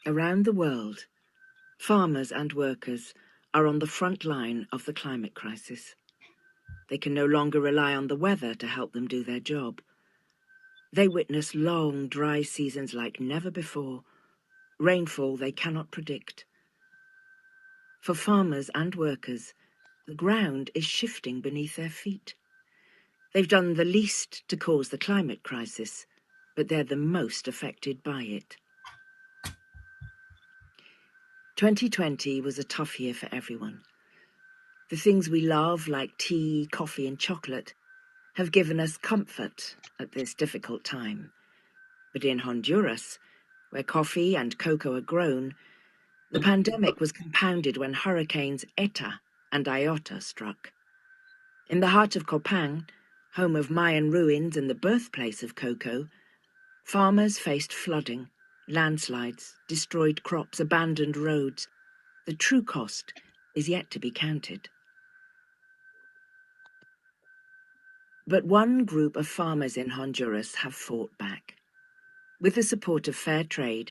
Around the world, farmers and workers are on the front line of the climate crisis. They can no longer rely on the weather to help them do their job. They witness long, dry seasons like never before, rainfall they cannot predict. For farmers and workers, the ground is shifting beneath their feet. They've done the least to cause the climate crisis, but they're the most affected by it. 2020 was a tough year for everyone. The things we love, like tea, coffee, and chocolate, have given us comfort at this difficult time. But in Honduras, where coffee and cocoa are grown, the pandemic was compounded when hurricanes Eta and Iota struck. In the heart of Copán, home of Mayan ruins and the birthplace of cocoa, farmers faced flooding, landslides, destroyed crops, abandoned roads. The true cost is yet to be counted. But one group of farmers in Honduras have fought back. With the support of fair trade,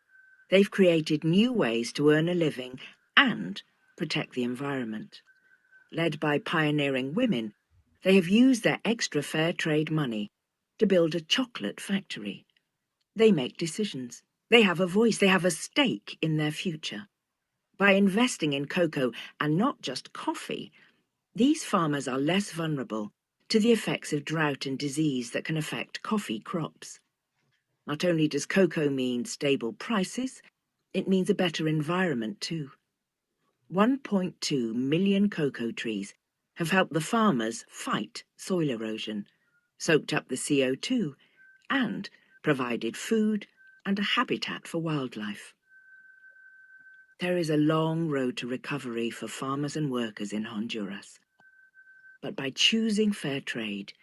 they've created new ways to earn a living and protect the environment. Led by pioneering women, they have used their extra fair trade money to build a chocolate factory. They make decisions. They have a voice. They have a stake in their future. By investing in cocoa and not just coffee, these farmers are less vulnerable to the effects of drought and disease that can affect coffee crops. Not only does cocoa mean stable prices, it means a better environment too. 1.2 million cocoa trees have helped the farmers fight soil erosion, soaked up the CO2, and provided food and a habitat for wildlife. There is a long road to recovery for farmers and workers in Honduras. But by choosing fair trade,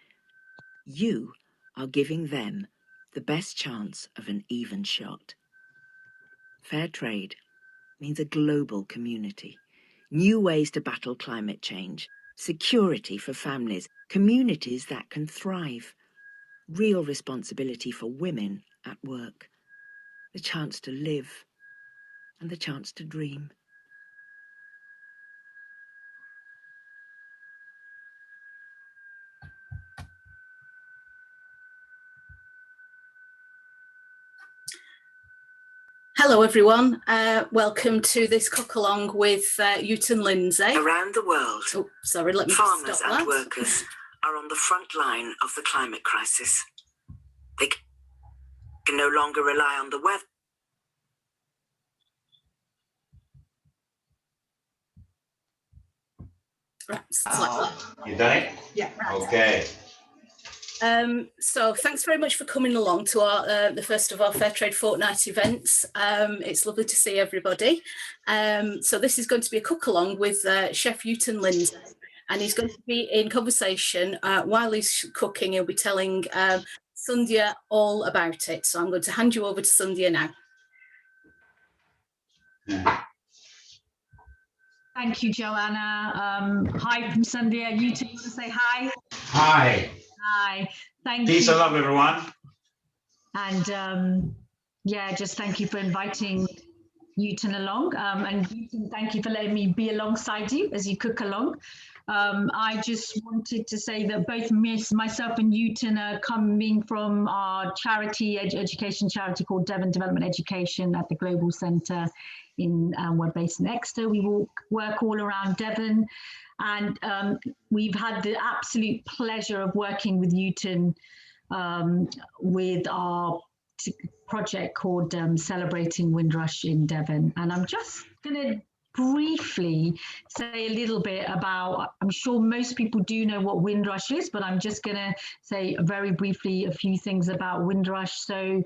you are giving them the best chance of an even shot. Fair trade means a global community, new ways to battle climate change, security for families, communities that can thrive, real responsibility for women at work, the chance to live and the chance to dream. Hello everyone, welcome to this cook-along with Euten Lindsay. Around the world, let me farmers stop and that. workers are on the front line of the climate crisis. They can no longer rely on the weather. Right, you done it? Yeah. Okay. So thanks very much for coming along to our the first of our Fairtrade Fortnight events. It's lovely to see everybody. So this is going to be a cook-along with Chef Euten Lindsay, and he's going to be in conversation while he's cooking. He'll be telling Sandhya all about it. So I'm going to hand you over to Sandhya now. Thank you, Joanna. Hi from Sandhya. Euten, want to say hi? Hi. Hi. Thank Peace you. and love, everyone. And yeah, just thank you for inviting Euten along. And Euten, thank you for letting me be alongside you as you cook along. I just wanted to say that both myself and Euten are coming from our charity, education charity called Devon Development Education at the Global Centre. We're based in Exeter. We work all around Devon, and we've had the absolute pleasure of working with Euten with our project called Celebrating Windrush in Devon. And I'm just going to briefly say a little bit about, I'm sure most people do know what Windrush is, but I'm just going to say very briefly a few things about Windrush. So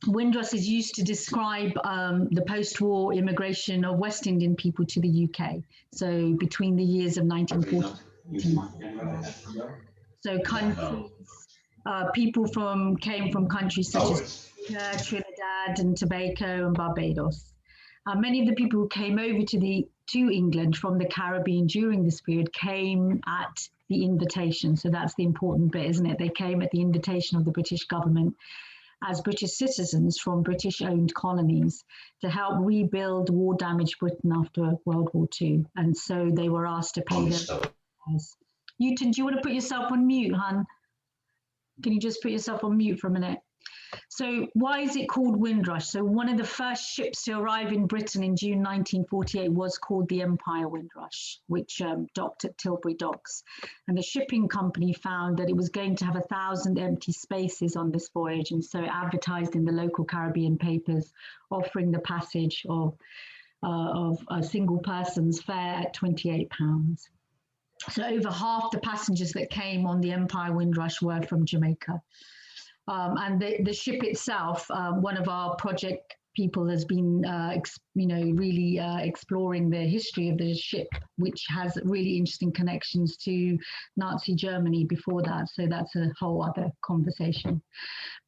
Windrush is used to describe the post-war immigration of West Indian people to the UK. So between the years of 1940, so countries, people came from countries such as Trinidad and Tobago and Barbados. Many of the people who came over to England from the Caribbean during this period came at the invitation. So that's the important bit, isn't it? They came at the invitation of the British government. as British citizens from British-owned colonies to help rebuild war-damaged Britain after World War II. And so they were asked to pay their fares. Euten, do you want to put yourself on mute, hon? Can you just put yourself on mute for a minute? So why is it called Windrush? So one of the first ships to arrive in Britain in June 1948 was called the Empire Windrush, which docked at Tilbury Docks. And the shipping company found that it was going to have 1,000 empty spaces on this voyage, and so advertised in the local Caribbean papers, offering the passage of a single person's fare at £28. So over half the passengers that came on the Empire Windrush were from Jamaica. And the ship itself, one of our project people has been, really exploring the history of the ship, which has really interesting connections to Nazi Germany before that. So that's a whole other conversation.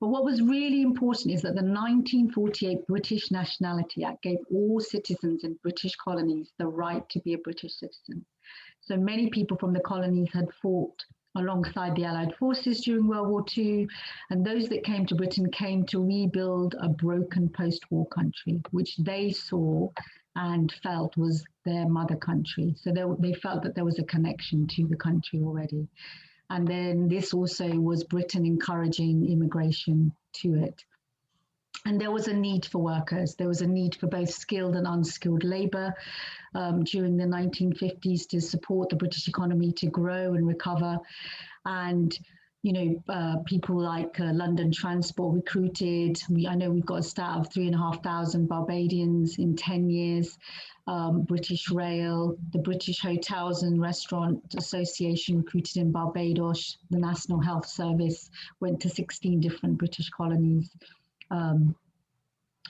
But what was really important is that the 1948 British Nationality Act gave all citizens in British colonies the right to be a British citizen. So many people from the colonies had fought alongside the Allied forces during World War II, and those that came to Britain came to rebuild a broken post-war country, which they saw and felt was their mother country. So they felt that there was a connection to the country already. And then this also was Britain encouraging immigration to it. And there was a need for workers. There was a need for both skilled and unskilled labour during the 1950s to support the British economy to grow and recover. And, people like London Transport recruited. I know we've got a stat of 3,500 Barbadians in 10 years. British Rail, the British Hotels and Restaurant Association recruited in Barbados. The National Health Service went to 16 different British colonies.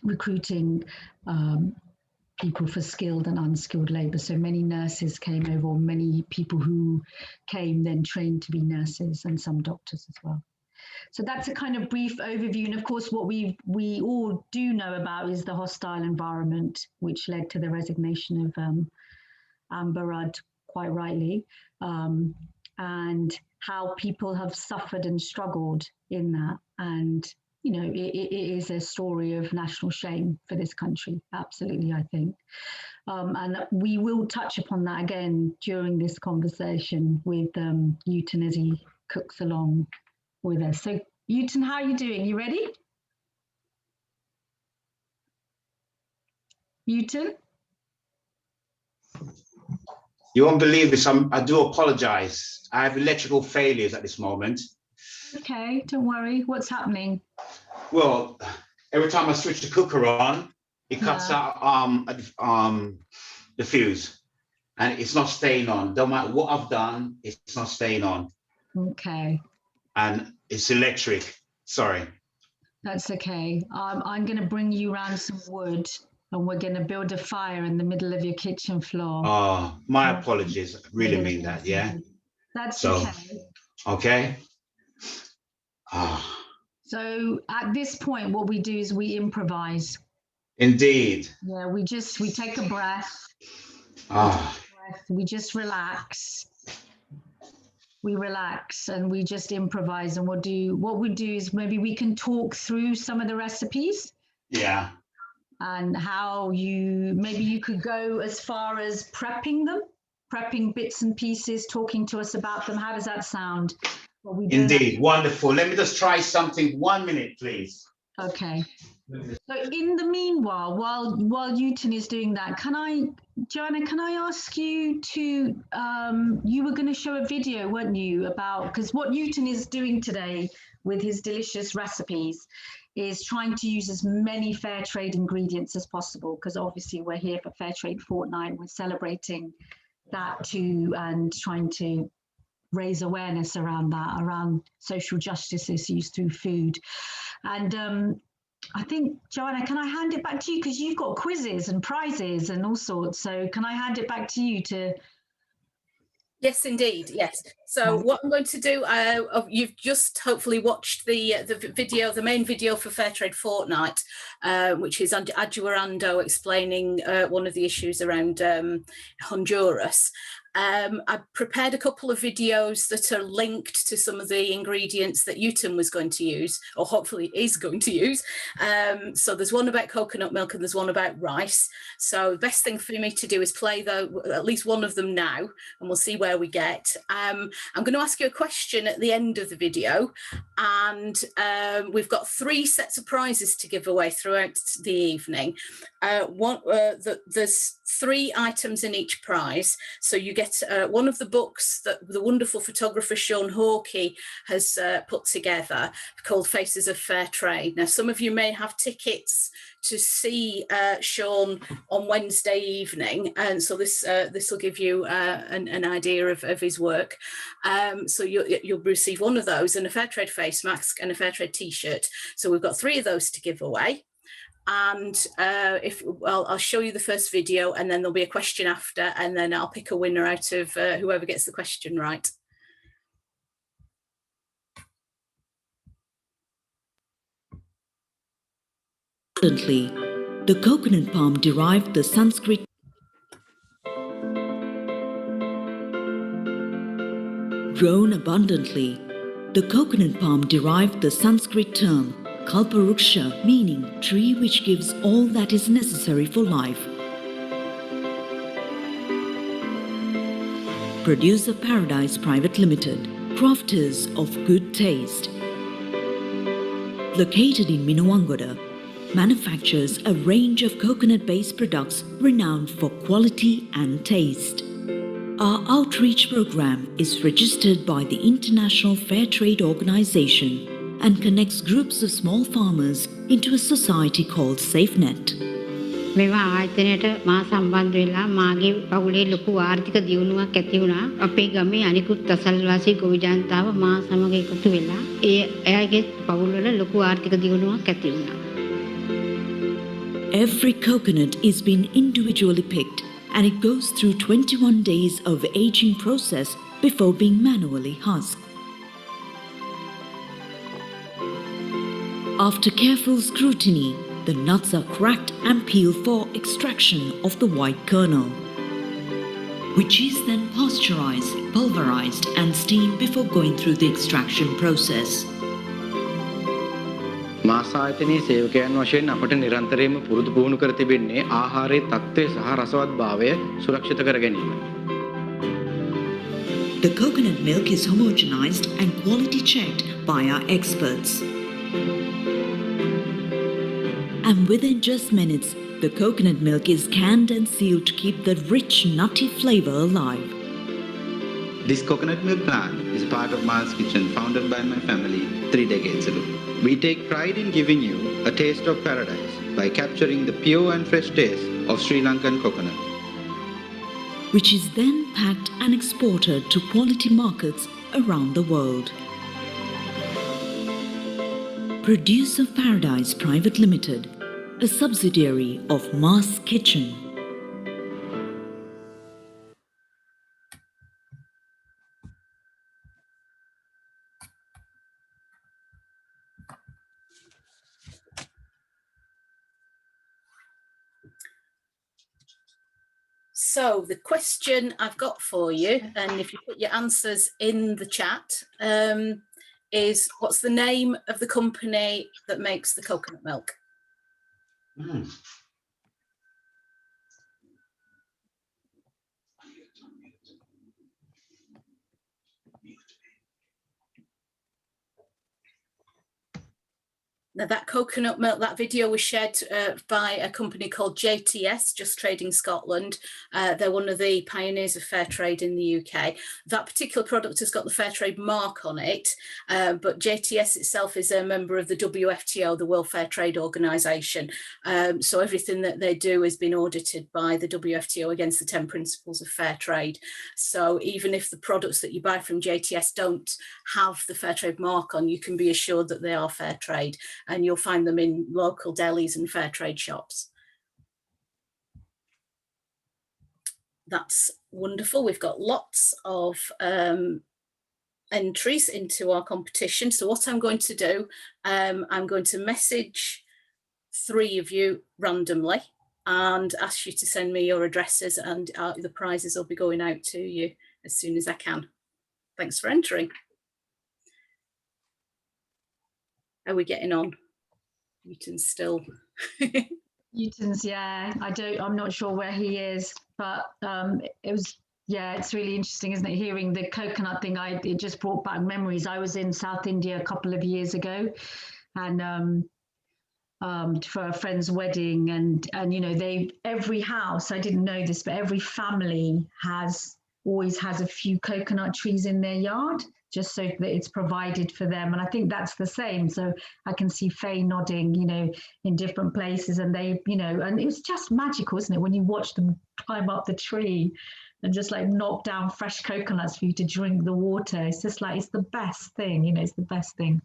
Recruiting people for skilled and unskilled labour. So many nurses came over, or many people who came then trained to be nurses, and some doctors as well. So that's a kind of brief overview. And of course, what we all do know about is the hostile environment, which led to the resignation of Amber Rudd, quite rightly, and how people have suffered and struggled in that. And it is a story of national shame for this country, absolutely, I think. And we will touch upon that again during this conversation with Euten as he cooks along with us. So, Euten, how are you doing? You ready? Euten? You won't believe this. I do apologise. I have electrical failures at this moment. Okay, don't worry. What's happening? Well, every time I switch the cooker on, it cuts out the fuse, and it's not staying on. Don't matter what I've done, it's not staying on. Okay. And it's electric. Sorry. That's okay. I'm going to bring you around some wood, and we're going to build a fire in the middle of your kitchen floor. Oh, my apologies. I really mean that. Yeah. That's okay. Okay. So at this point, what we do is we improvise. Indeed. Yeah, we take a breath. We just relax. We relax and we just improvise, and what we do is maybe we can talk through some of the recipes. Yeah. And how maybe you could go as far as prepping bits and pieces, talking to us about them. How does that sound? Indeed, wonderful. Let me just try something. 1 minute, please. Okay. So in the meanwhile, while Euten is doing that, Joanna, can I ask you to, you were going to show a video, weren't you, because what Euten is doing today with his delicious recipes is trying to use as many fair trade ingredients as possible, because obviously we're here for Fairtrade Fortnight. We're celebrating that too, and trying to raise awareness around social justice issues through food. And I think, Joanna, can I hand it back to you? Because you've got quizzes and prizes and all sorts. So can I hand it back to you to... Yes, indeed. Yes. So what I'm going to do, you've just hopefully watched the video, the main video for Fairtrade Fortnight, which is Adjuarando explaining one of the issues around Honduras. I prepared a couple of videos that are linked to some of the ingredients that Euten was going to use, or hopefully is going to use. So there's one about coconut milk and there's one about rice. So the best thing for me to do is play at least one of them now, and we'll see where we get. I'm going to ask you a question at the end of the video, and we've got 3 sets of prizes to give away throughout the evening. There's 3 items in each prize. So you get one of the books that the wonderful photographer Sean Hawkey has put together called Faces of Fair Trade. Now, some of you may have tickets to see Sean on Wednesday evening, and so this will give you an idea of his work. So you'll receive one of those, and a Fairtrade face mask and a Fairtrade t-shirt. So we've got 3 of those to give away. And I'll show you the first video, and then there'll be a question after, and then I'll pick a winner out of whoever gets the question right. Abundantly, the coconut palm derived the Sanskrit grown abundantly. The coconut palm derived the Sanskrit term Kalparuksha, meaning tree which gives all that is necessary for life. Producer Paradise Private Limited, crafters of good taste. Located in Minuwangoda, manufactures a range of coconut-based products renowned for quality and taste. Our outreach program is registered by the International Fair Trade Organization and connects groups of small farmers into a society called SafeNet. මෙම ආයතනයට මා සම්බන්ධ වෙලා මාගේ පවුලේ ලොකු ආර්ථික දියුණුවක් ඇති වුණා. අපේ ගමේ අනිකුත් අසල්වාසී ගොවි ජනතාව මා සමග එකතු වෙලා එයාගේ පවුල්වල ලොකු ආර්ථික දියුණුවක් ඇති වුණා. Every coconut is being individually picked, and it goes through 21 days of aging process before being manually husked. After careful scrutiny, the nuts are cracked and peeled for extraction of the white kernel, which is then pasteurized, pulverized and steamed before going through the extraction process. මාසායතනයේ සේවකයන් වශයෙන් අපට නිරන්තරයෙන්ම පුරුදු පුහුණු කර තිබෙන්නේ ආහාරයේ තත්ත්වය සහ රසවත්භාවය සුරක්ෂිත කර ගැනීම. The coconut milk is homogenized and quality checked by our experts. And within just minutes, the coconut milk is canned and sealed to keep the rich, nutty flavor alive. This coconut milk plant is a part of Miles Kitchen, founded by my family 3 decades ago. We take pride in giving you a taste of paradise by capturing the pure and fresh taste of Sri Lankan coconut, which is then packed and exported to quality markets around the world. Producer Paradise Private Limited, a subsidiary of Miles Kitchen. So the question I've got for you, and if you put your answers in the chat, is what's the name of the company that makes the coconut milk? Now that coconut milk, that video was shared by a company called JTS, Just Trading Scotland. They're one of the pioneers of fair trade in the UK. That particular product has got the fair trade mark on it, but JTS itself is a member of the WFTO, the World Fair Trade Organization. So everything that they do has been audited by the WFTO against the 10 principles of fair trade. So even if the products that you buy from JTS don't have the fair trade mark on, you can be assured that they are fair trade. And you'll find them in local delis and fair trade shops. That's wonderful. We've got lots of entries into our competition. So what I'm going to do, I'm going to message 3 of you randomly. and ask you to send me your addresses, and the prizes will be going out to you as soon as I can. Thanks for entering. How are we getting on? Euten's still. Euten's, yeah. I'm not sure where he is, but it was, yeah, it's really interesting, isn't it? Hearing the coconut thing, it just brought back memories. I was in South India a couple of years ago, and for a friend's wedding, and you know, every house, I didn't know this, but every family always has a few coconut trees in their yard, just so that it's provided for them. And I think that's the same. So I can see Faye nodding, you know, in different places, and they, you know, and it's just magical, isn't it, when you watch them climb up the tree and just like knock down fresh coconuts for you to drink the water. It's just like, it's the best thing, you know, it's the best thing.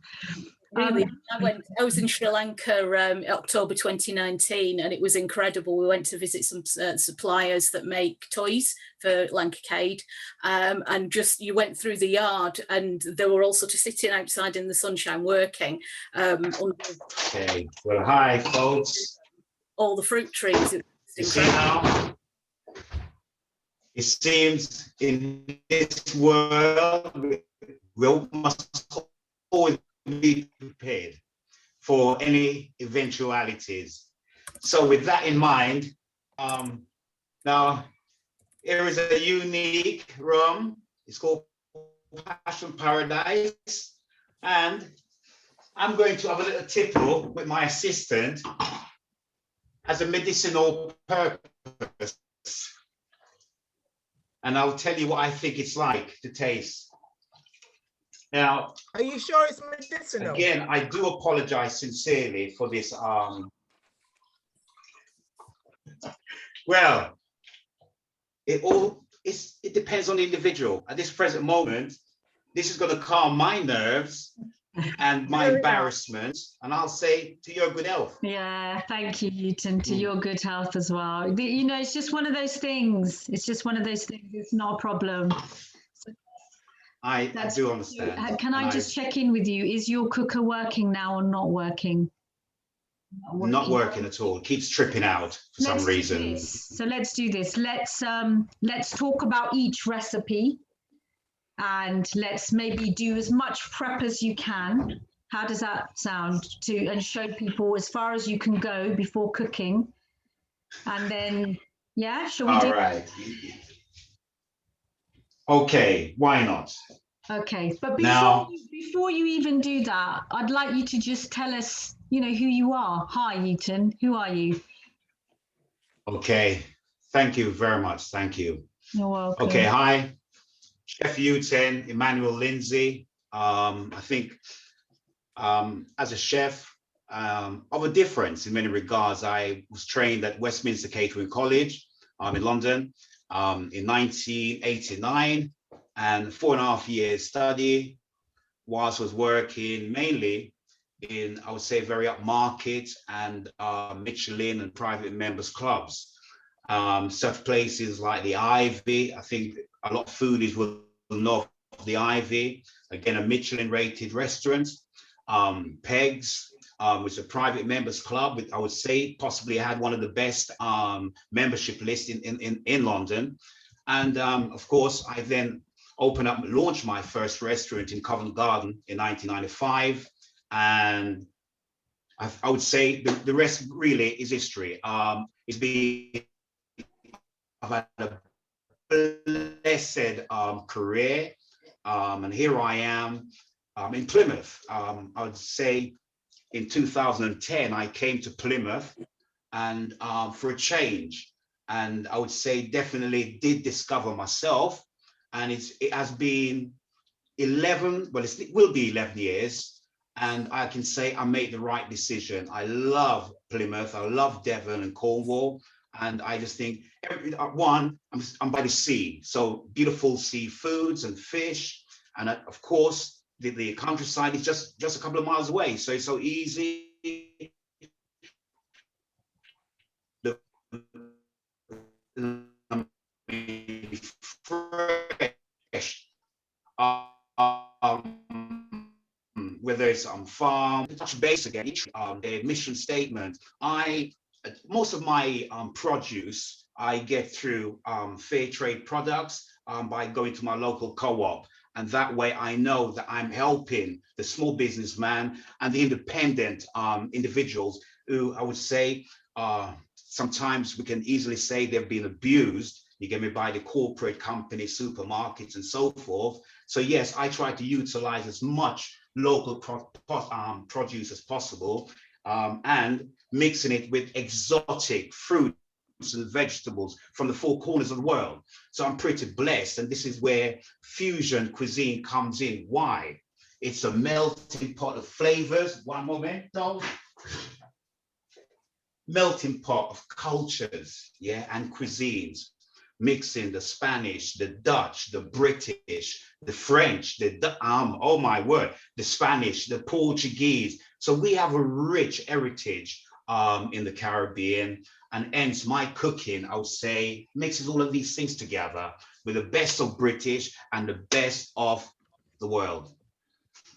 Really, I was in Sri Lanka October 2019, and it was incredible. We went to visit some suppliers that make toys for Lancacade, and just you went through the yard, and they were all sort of sitting outside in the sunshine working. Okay, well, hi, folks. All the fruit trees. You see now, it seems in this world, we must always be prepared for any eventualities. So with that in mind, now here is a unique rum. It's called Passion Paradise, and I'm going to have a little tipple with my assistant as a medicinal purpose, and I'll tell you what I think it's like to taste. Now, are you sure it's medicinal? Again, I do apologize sincerely for this. Well, it depends on the individual. At this present moment, this is going to calm my nerves and my embarrassment, and I'll say to your good health. Yeah, thank you, Euten, to your good health as well. You know, it's just one of those things. It's just one of those things. It's not a problem. I do understand. Can I just check in with you? Is your cooker working now or not working? Not working at all. It keeps tripping out for some reason. So let's do this. Let's talk about each recipe, and let's maybe do as much prep as you can. How does that sound? And show people as far as you can go before cooking, and then yeah, shall we do? All right. Okay, why not? Okay, but now, before you even do that, I'd like you to just tell us, you know, who you are. Hi, Euten. Who are you? Okay, thank you very much. Thank you. You're welcome. Okay, hi, Chef Euten Lindsay. I think as a chef of a difference in many regards, I was trained at Westminster Catering College in London in 1989, and 4.5 years study whilst I was working mainly in, I would say, very upmarket and Michelin and private members clubs. Such places like the Ivy. I think a lot of foodies will know of the Ivy. Again, a Michelin rated restaurant. Pegs, which is a private members club, which I would say possibly had one of the best membership lists in London. And of course, I then launched my first restaurant in Covent Garden in 1995. And I would say the rest really is history. I've had a blessed career, and here I am in Plymouth. I would say in 2010, I came to Plymouth and for a change. And I would say definitely did discover myself. And it has been 11, well, it will be 11 years. And I can say I made the right decision. I love Plymouth. I love Devon and Cornwall. And I just think, one, I'm by the sea. So beautiful seafoods and fish. And of course, the countryside is just a couple of miles away. So it's so easy. Fresh. Whether it's on farm, touch base again, a mission statement. I most of my produce I get through fair trade products by going to my local co-op. And that way I know that I'm helping the small businessman and the independent individuals who I would say sometimes we can easily say they've been abused, you get me, by the corporate companies, supermarkets and so forth. So yes, I try to utilize as much local produce as possible and mixing it with exotic fruits and vegetables from the four corners of the world. So I'm pretty blessed, and this is where fusion cuisine comes in. Why? It's a melting pot of flavors. One moment, no. Melting pot of cultures, yeah, and cuisines, mixing the Spanish, the Dutch, the British, the French, oh my word, the Spanish, the Portuguese. So we have a rich heritage in the Caribbean, and hence my cooking, I would say, mixes all of these things together with the best of British and the best of the world.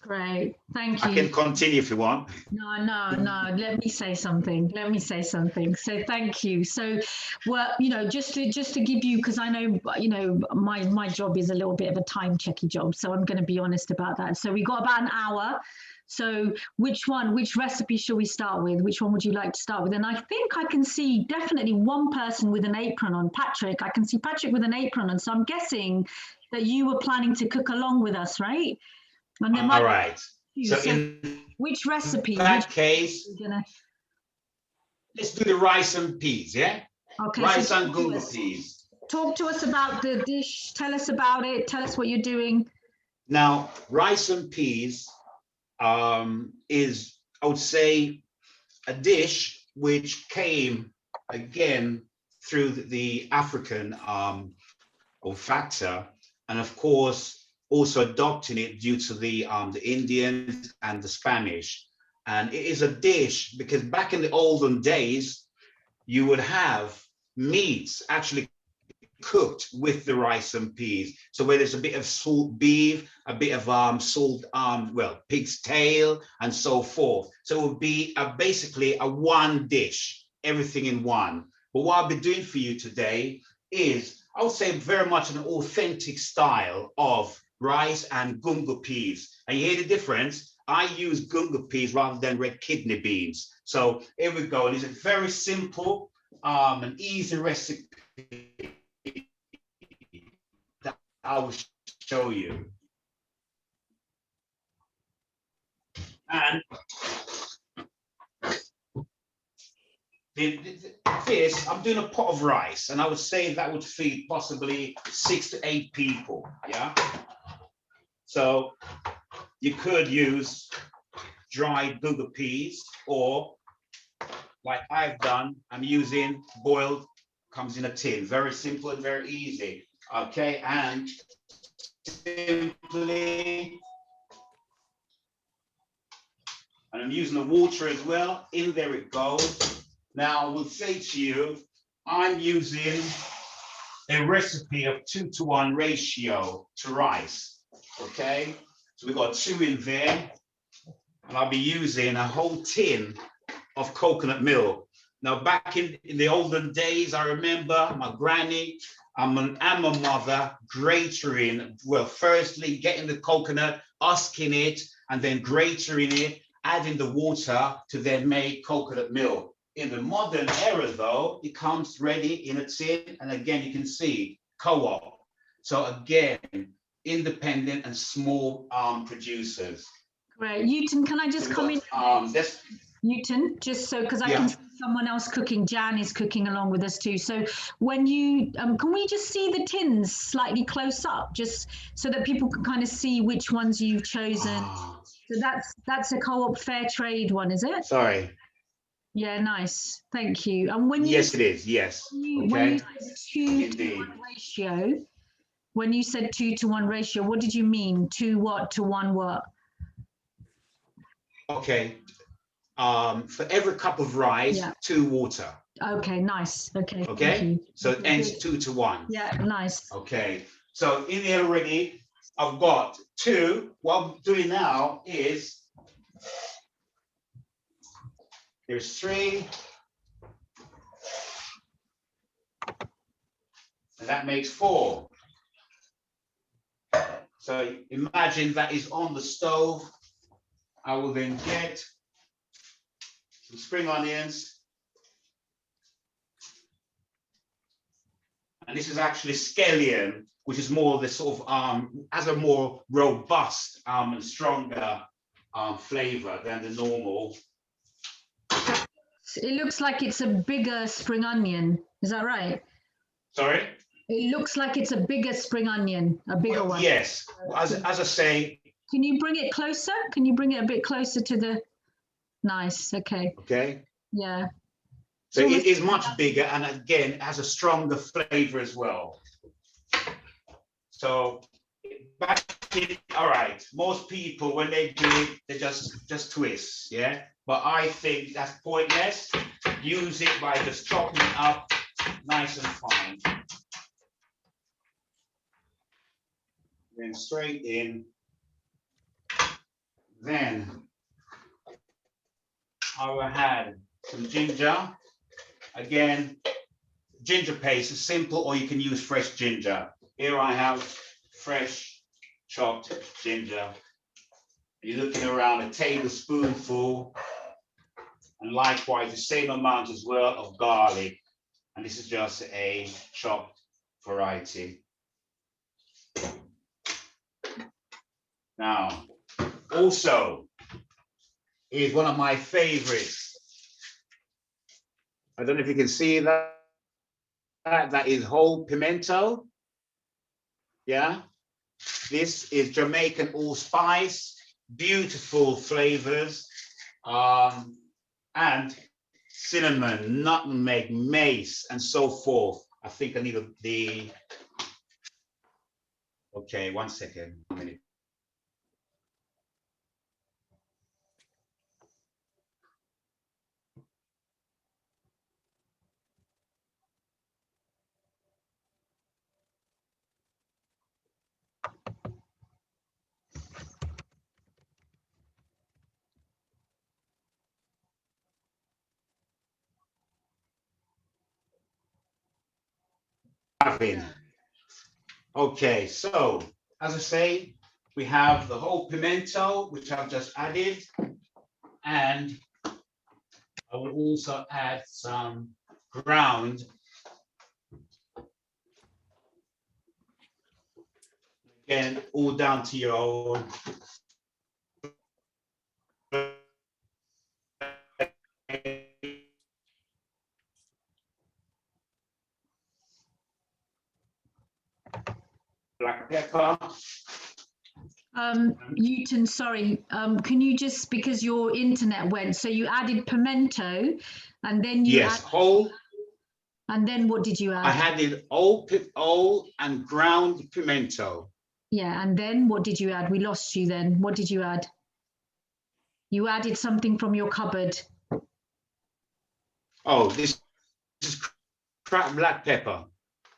Great, thank you. I can continue if you want. No. Let me say something. So thank you. So, well, just to give you, because I know, my job is a little bit of a time checky job, so I'm going to be honest about that. So we got about an hour. So which recipe shall we start with? Which one would you like to start with? And I think I can see definitely one person with an apron on. Patrick, I can see Patrick with an apron on. So I'm guessing that you were planning to cook along with us, right? And All right. So in which recipe? That case, let's do the rice and peas, yeah? Okay. Rice and gungo peas. Talk to us about the dish. Tell us about it. Tell us what you're doing. Now, rice and peas is, I would say, a dish which came again through the African factor, and of course also adopting it due to the Indians and the Spanish. And it is a dish because back in the olden days, you would have meats actually cooked with the rice and peas. So where there's a bit of salt beef, a bit of salt, pig's tail, and so forth. So it would be basically a one dish, everything in one. But what I'll be doing for you today is, I would say, very much an authentic style of rice and gungo peas. And you hear the difference? I use gungo peas rather than red kidney beans. So here we go. And it's a very simple and easy recipe that I will show you. And this, I'm doing a pot of rice, and I would say that would feed possibly 6 to 8 people, yeah? So you could use dried gungo peas, or like I've done, I'm using boiled, comes in a tin. Very simple and very easy, okay? And simply, and I'm using the water as well. In there it goes. Now I will say to you, I'm using a recipe of 2-to-1 ratio to rice, okay? So we've got 2 in there, and I'll be using a whole tin of coconut milk. Now, back in the olden days, I remember my granny and my mother gratoring, well, firstly getting the coconut, husking it, and then gratoring it, adding the water to then make coconut milk. In the modern era, though, it comes ready in a tin, and again, you can see co-op. So again, independent and small producers. Great. Euten, can I just come in? Euten, just so, because I can see someone else cooking. Jan is cooking along with us too. So when you, can we just see the tins slightly close up, just so that people can kind of see which ones you've chosen? So that's a co-op fair trade one, is it? Sorry. Yeah, nice. Thank you. And when you, yes, it is. Yes. When you said 2-to-1 ratio, when you said 2-to-1 ratio, what did you mean? 2 what to 1 what? Okay. For every cup of rice, 2 water. Okay, nice. Okay. Okay. So it ends 2-to-1. Yeah, nice. Okay. So in here already, I've got 2. What I'm doing now is there's 3, And that makes 4. So imagine that is on the stove. I will then get some spring onions. And this is actually scallion, which is more the sort of, has a more robust and stronger flavor than the normal. It looks like it's a bigger spring onion. Is that right? Sorry? It looks like it's a bigger spring onion, a bigger one. Yes, as I say. Can you bring it closer? Can you bring it a bit closer to the, nice, okay. Okay. Yeah. So it is much bigger, and again, it has a stronger flavor as well. So, all right, most people, when they do it, they just twist, yeah? But I think that's pointless. Use it by just chopping it up nice and fine. Then straight in. Then I will add some ginger. Again, ginger paste is simple, or you can use fresh ginger. Here I have fresh chopped ginger. You're looking around a tablespoonful, and likewise the same amount as well of garlic. And this is just a chopped variety. Now, also is one of my favorites. I don't know if you can see that. That is whole pimento. Yeah. This is Jamaican Allspice. Beautiful flavors. And cinnamon, nutmeg, mace, and so forth. I think I need the. Okay, 1 second. A minute. Okay, so as I say, we have the whole pimento, which I've just added, and I will also add some ground. Again, all down to your own. Black pepper. Euten, sorry, can you just, because your internet went, so you added pimento, and then you yes, whole. And then what did you add? I added whole and ground pimento. Yeah, and then what did you add? We lost you then. What did you add? You added something from your cupboard. Oh, this is cracked black pepper.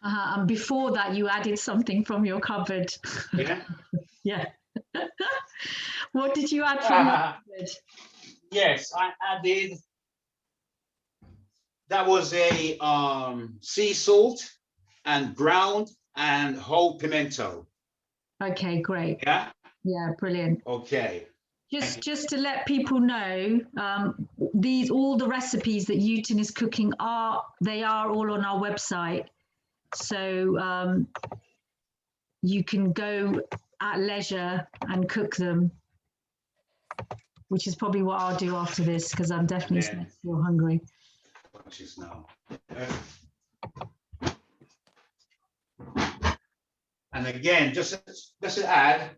And before that, you added something from your cupboard. Yeah. Yeah. What did you add from your cupboard? Yes, I added. That was a sea salt and ground and whole pimento. Okay, great. Yeah. Yeah, brilliant. Okay. Just to let people know, all the recipes that Euten is cooking are all on our website. So you can go at leisure and cook them, which is probably what I'll do after this, because I'm definitely still hungry. Now. And again, just to add,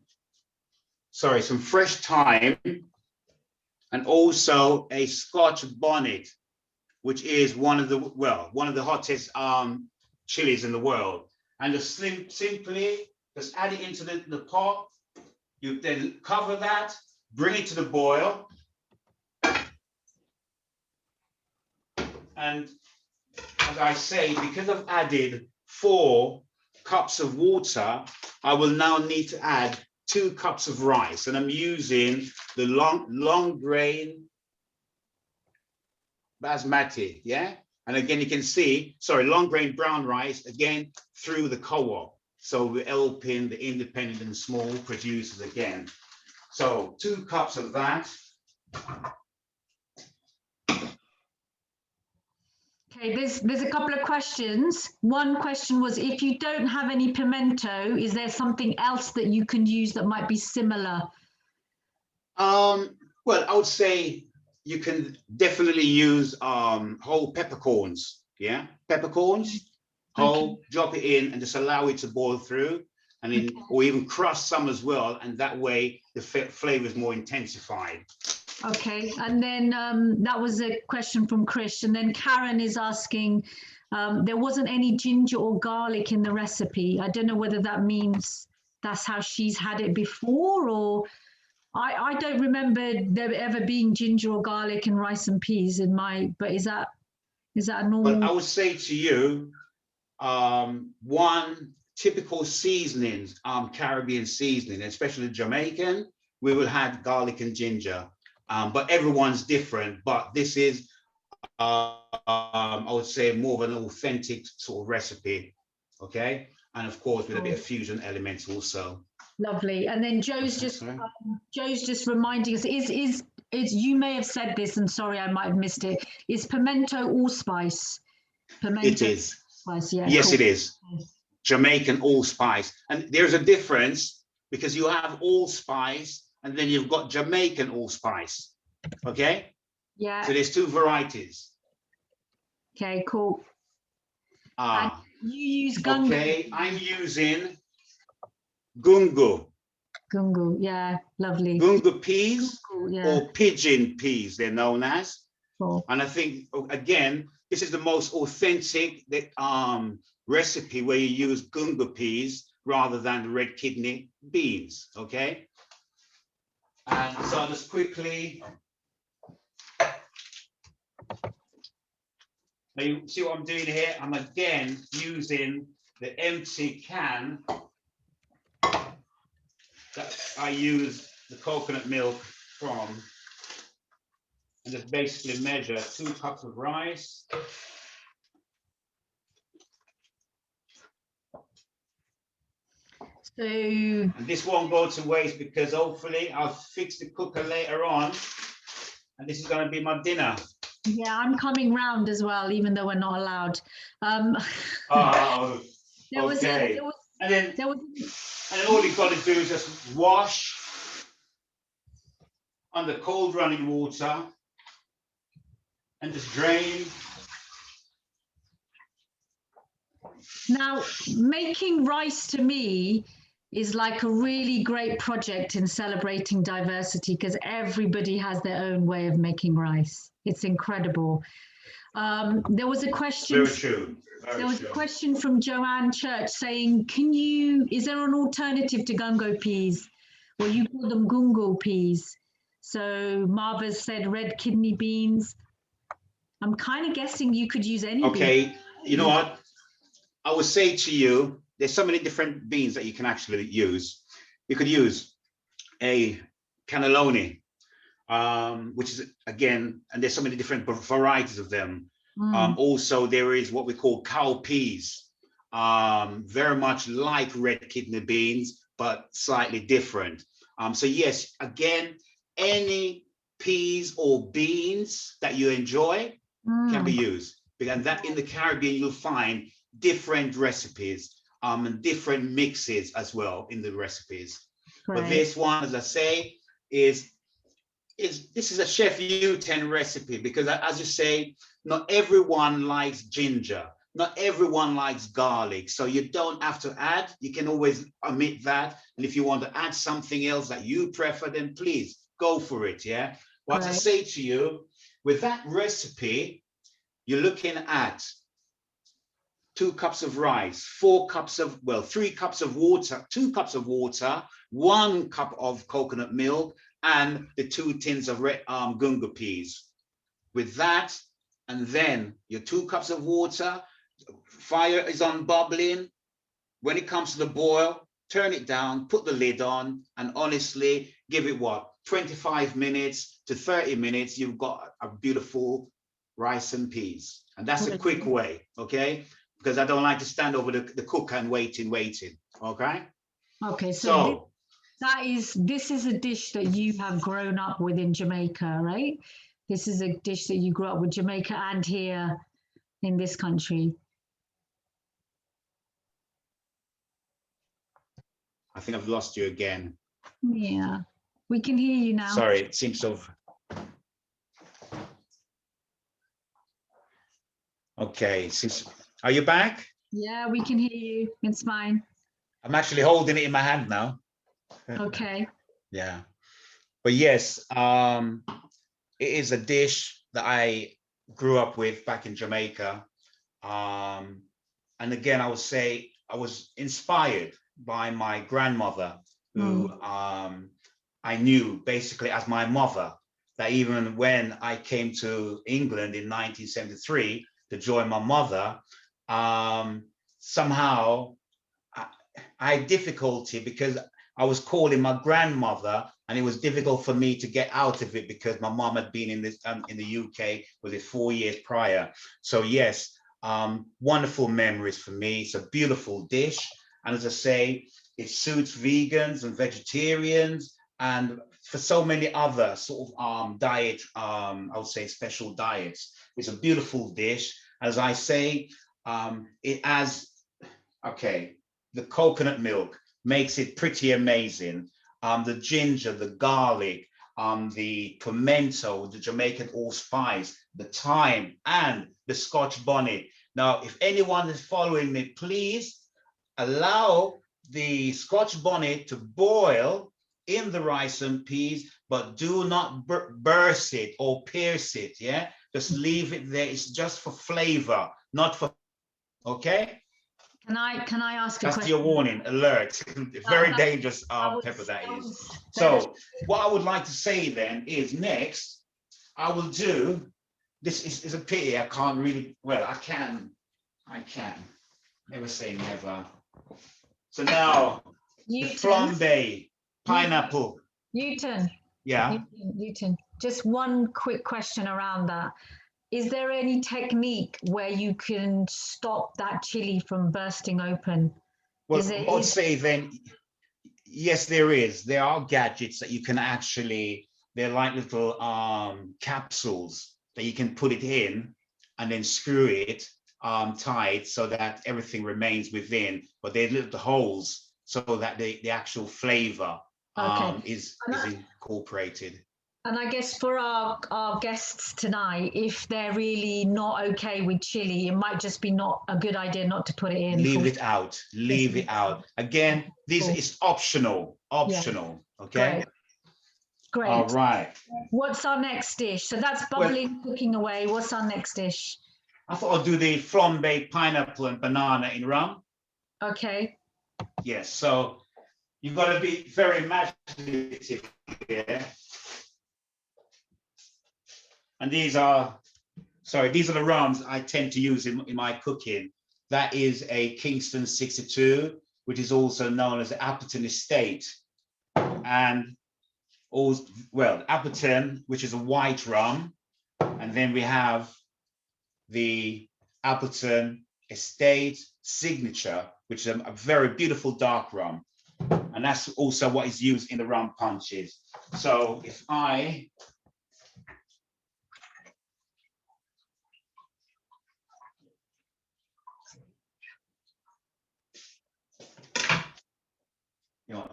sorry, some fresh thyme, and also a Scotch bonnet, which is one of the hottest chilies in the world. And just simply just add it into the pot. You then cover that, bring it to the boil. And as I say, because I've added 4 cups of water, I will now need to add 2 cups of rice. And I'm using the long grain basmati, yeah? And again, you can see, sorry, long grain brown rice, again, through the co-op. So we're helping the independent and small producers again. So 2 cups of that. Okay, there's a couple of questions. One question was, if you don't have any pimento, is there something else that you can use that might be similar? Well, I would say you can definitely use whole peppercorns. Yeah, peppercorns, whole, Okay. drop it in and just allow it to boil through, and then or even crush some as well, and that way the flavor is more intensified. Okay, and then that was a question from Chris, and then Karen is asking, there wasn't any ginger or garlic in the recipe. I don't know whether that means that's how she's had it before, or I don't remember there ever being ginger or garlic in rice and peas in my, but is that a normal? But I would say to you, one typical seasonings, Caribbean seasoning, especially Jamaican, we will have garlic and ginger. But everyone's different. But this is, I would say, more of an authentic sort of recipe. Okay, and of course with a bit of fusion elements also. Lovely. And then Joe's just reminding us, is you may have said this, and sorry, I might have missed it. Is pimento allspice? Pimento It is. Allspice, yeah. Yes, cool. it is. Jamaican allspice. And there's a difference because you have allspice and then you've got Jamaican allspice. Okay? Yeah. So there's 2 varieties. Okay, cool. And you use gungo. Okay, I'm using gungo. Gungo, yeah, lovely. Gungo peas, yeah. or pigeon peas, they're known as. Cool. And I think, again, this is the most authentic recipe where you use gungo peas rather than red kidney beans, okay? And so I'll just quickly, now you see what I'm doing here? I'm again using the empty can that I use the coconut milk from, and just basically measure 2 cups of rice. So, and this won't go to waste because hopefully I'll fix the cooker later on, and this is going to be my dinner. Yeah, I'm coming round as well, even though we're not allowed. Oh, okay. And then all you've got to do is just wash under cold running water and just drain. Now, making rice to me is like a really great project in celebrating diversity because everybody has their own way of making rice. It's incredible. There was a question. Very true. There was a question from Joanne Church saying, is there an alternative to gungo peas? Well, you call them gungo peas. So Marva said red kidney beans. I'm kind of guessing you could use any Okay, beans. you know what? I would say to you, there's so many different beans that you can actually use. You could use a cannelloni, which is, again, and there's so many different varieties of them. Also, there is what we call cow peas, very much like red kidney beans, but slightly different. So yes, again, any peas or beans that you enjoy can be used. And that in the Caribbean, you'll find different recipes and different mixes as well in the recipes. Right. But this one, as I say, this is a Chef Euten recipe because, as you say, not everyone likes ginger, not everyone likes garlic, so you don't have to add. You can always omit that, and if you want to add something else that you prefer, then please go for it. Yeah. What I say to you, with that recipe, you're looking at 2 cups of rice, 3 cups of water, 2 cups of water, 1 cup of coconut milk, and the 2 tins of gungo peas. With that, and then your 2 cups of water, fire is on bubbling. When it comes to the boil, turn it down, put the lid on, and honestly, give it 25 minutes to 30 minutes. You've got a beautiful rice and peas. And that's a quick way, okay? Because I don't like to stand over the cooker and waiting, okay? Okay, so this is a dish that you have grown up with in Jamaica, right? This is a dish that you grew up with Jamaica and here in this country. I think I've lost you again. Yeah, we can hear you now. Sorry, it seems so. Okay, are you back? Yeah, we can hear you. It's fine. I'm actually holding it in my hand now. Okay. Yeah, but yes, it is a dish that I grew up with back in Jamaica. And again, I would say I was inspired by my grandmother, who I knew basically as my mother, that even when I came to England in 1973 to join my mother, somehow I had difficulty because I was calling my grandmother, and it was difficult for me to get out of it because my mom had been in this in the UK, was it 4 years prior. So yes, wonderful memories for me. It's a beautiful dish, and as I say, it suits vegans and vegetarians, and for so many other sort of diet, I would say special diets. It's a beautiful dish. As I say, it has, okay, the coconut milk makes it pretty amazing. The ginger, the garlic, the pimento, the Jamaican allspice, the thyme, and the Scotch bonnet. Now, if anyone is following me, please allow the Scotch bonnet to boil in the rice and peas, but do not burst it or pierce it, yeah? Just leave it there. It's just for flavor, not for, okay? Can I ask a question? That's your warning, alert. Very dangerous pepper that is. So what I would like to say then is next, I will do, this is a pity, I can't really, well, I can, never say never. So now, the flambe, pineapple. Euten. Yeah. Euten, just one quick question around that. Is there any technique where you can stop that chili from bursting open? Well, I'll say then, yes, there is. There are gadgets that you can actually, they're like little capsules that you can put it in and then screw it tight so that everything remains within, but they're little holes so that the actual flavor is incorporated. And I guess for our guests tonight, if they're really not okay with chili, it might just be not a good idea not to put it in. Leave it out. Leave it out. Again, this is optional. Optional. Yeah. Okay. Great. All right. What's our next dish? So that's bubbling, cooking away. What's our next dish? I thought I'd do the flambe pineapple and banana in rum. Okay. Yes. So you've got to be very imaginative here. And these are the rums I tend to use in my cooking. That is a Kingston 62, which is also known as the Appleton Estate. And also, well, Appleton, which is a white rum. And then we have the Appleton Estate Signature, which is a very beautiful dark rum. And that's also what is used in the rum punches. So if I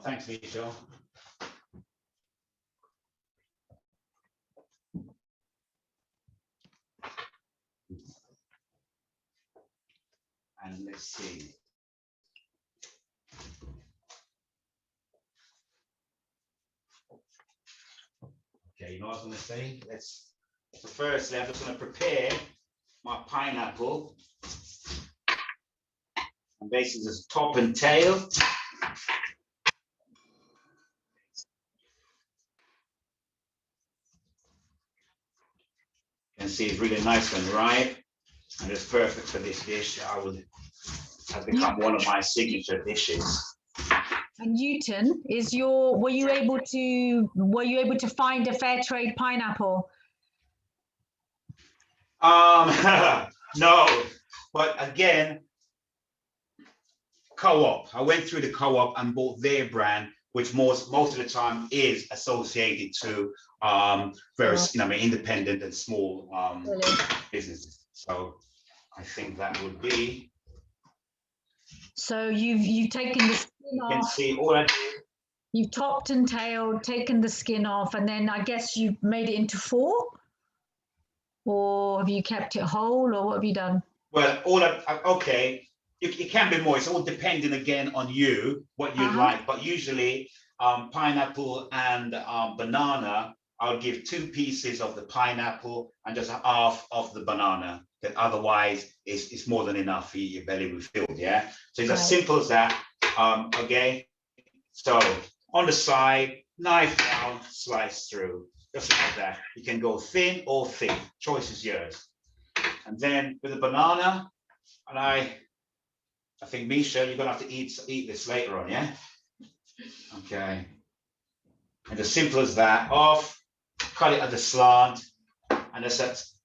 thanks, Michelle. And let's see. Okay, you know what I was going to say? So firstly, I'm just going to prepare my pineapple. And basically, just top and tail. You can see it's really nice and ripe, and it's perfect for this dish. Has become one of my signature dishes. And Euten, were you able to find a fair trade pineapple? No, but again, Co-op. I went through the Co-op and bought their brand, which most of the time is associated to very independent and small businesses. So I think that would be. So you've taken the skin You can off. see all that. You've topped and tailed, taken the skin off, and then I guess you've made it into 4? Or have you kept it whole, or what have you done? Well, all that, okay, it can be more. It's all depending again on you, what you'd like. But usually pineapple and banana, I'll give 2 pieces of the pineapple and just half of the banana. That otherwise it's more than enough for your belly will be filled, yeah? So it's as simple as that, okay? So on the side, knife down, slice through, just like that. You can go thin or thick, choice is yours. And then with the banana, and I think Misha, you're gonna have to eat this later on, yeah? Okay. And as simple as that, off, cut it at the slant, and that's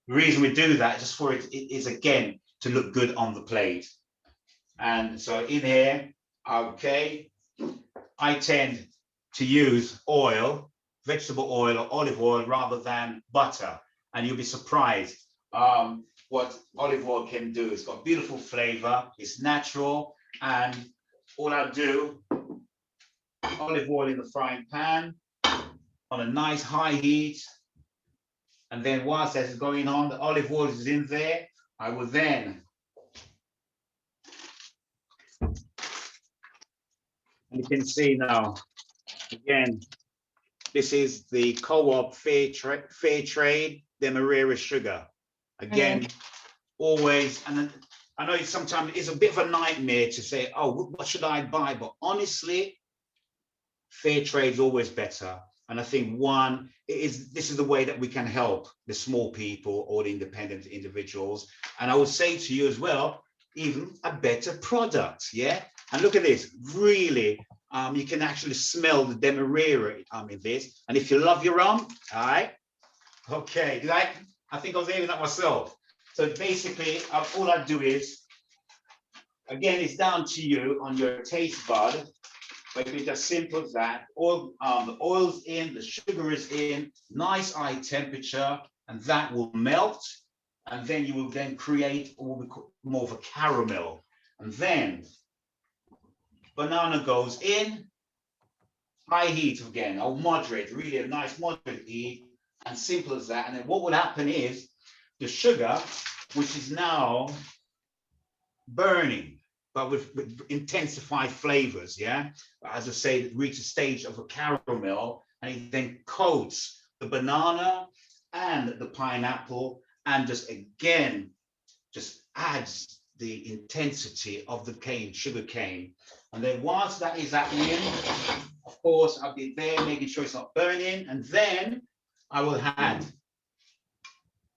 the reason we do that, just for it is again to look good on the plate. And so in here, okay, I tend to use oil, vegetable oil or olive oil rather than butter, and you'll be surprised what olive oil can do. It's got beautiful flavor, it's natural, and all I'll do, olive oil in the frying pan on a nice high heat, and then whilst that's going on, the olive oil is in there, I will then, and you can see now, again, this is the Co-op Fairtrade Demerara sugar. Again, always, and then I know sometimes it's a bit of a nightmare to say, oh, what should I buy? But honestly, Fairtrade is always better. And I think this is the way that we can help the small people or the independent individuals. And I would say to you as well, even a better product, yeah? And look at this, really, you can actually smell the Demerara in this. And if you love your rum, all right, okay, I think I was aiming at myself. So basically, all I do is, again, it's down to you on your taste bud, but it's as simple as that. All the oil's in, the sugar is in, nice eye temperature, and that will melt. And then you will then create more of a caramel. And then banana goes in, high heat again, or moderate, really a nice moderate heat, and simple as that. And then what will happen is the sugar, which is now burning, but with intensified flavors, yeah? As I say, it reaches a stage of a caramel, and it then coats the banana and the pineapple, and just adds the intensity of the sugar cane. And then whilst that is happening, of course, I'll be there making sure it's not burning, and then I will add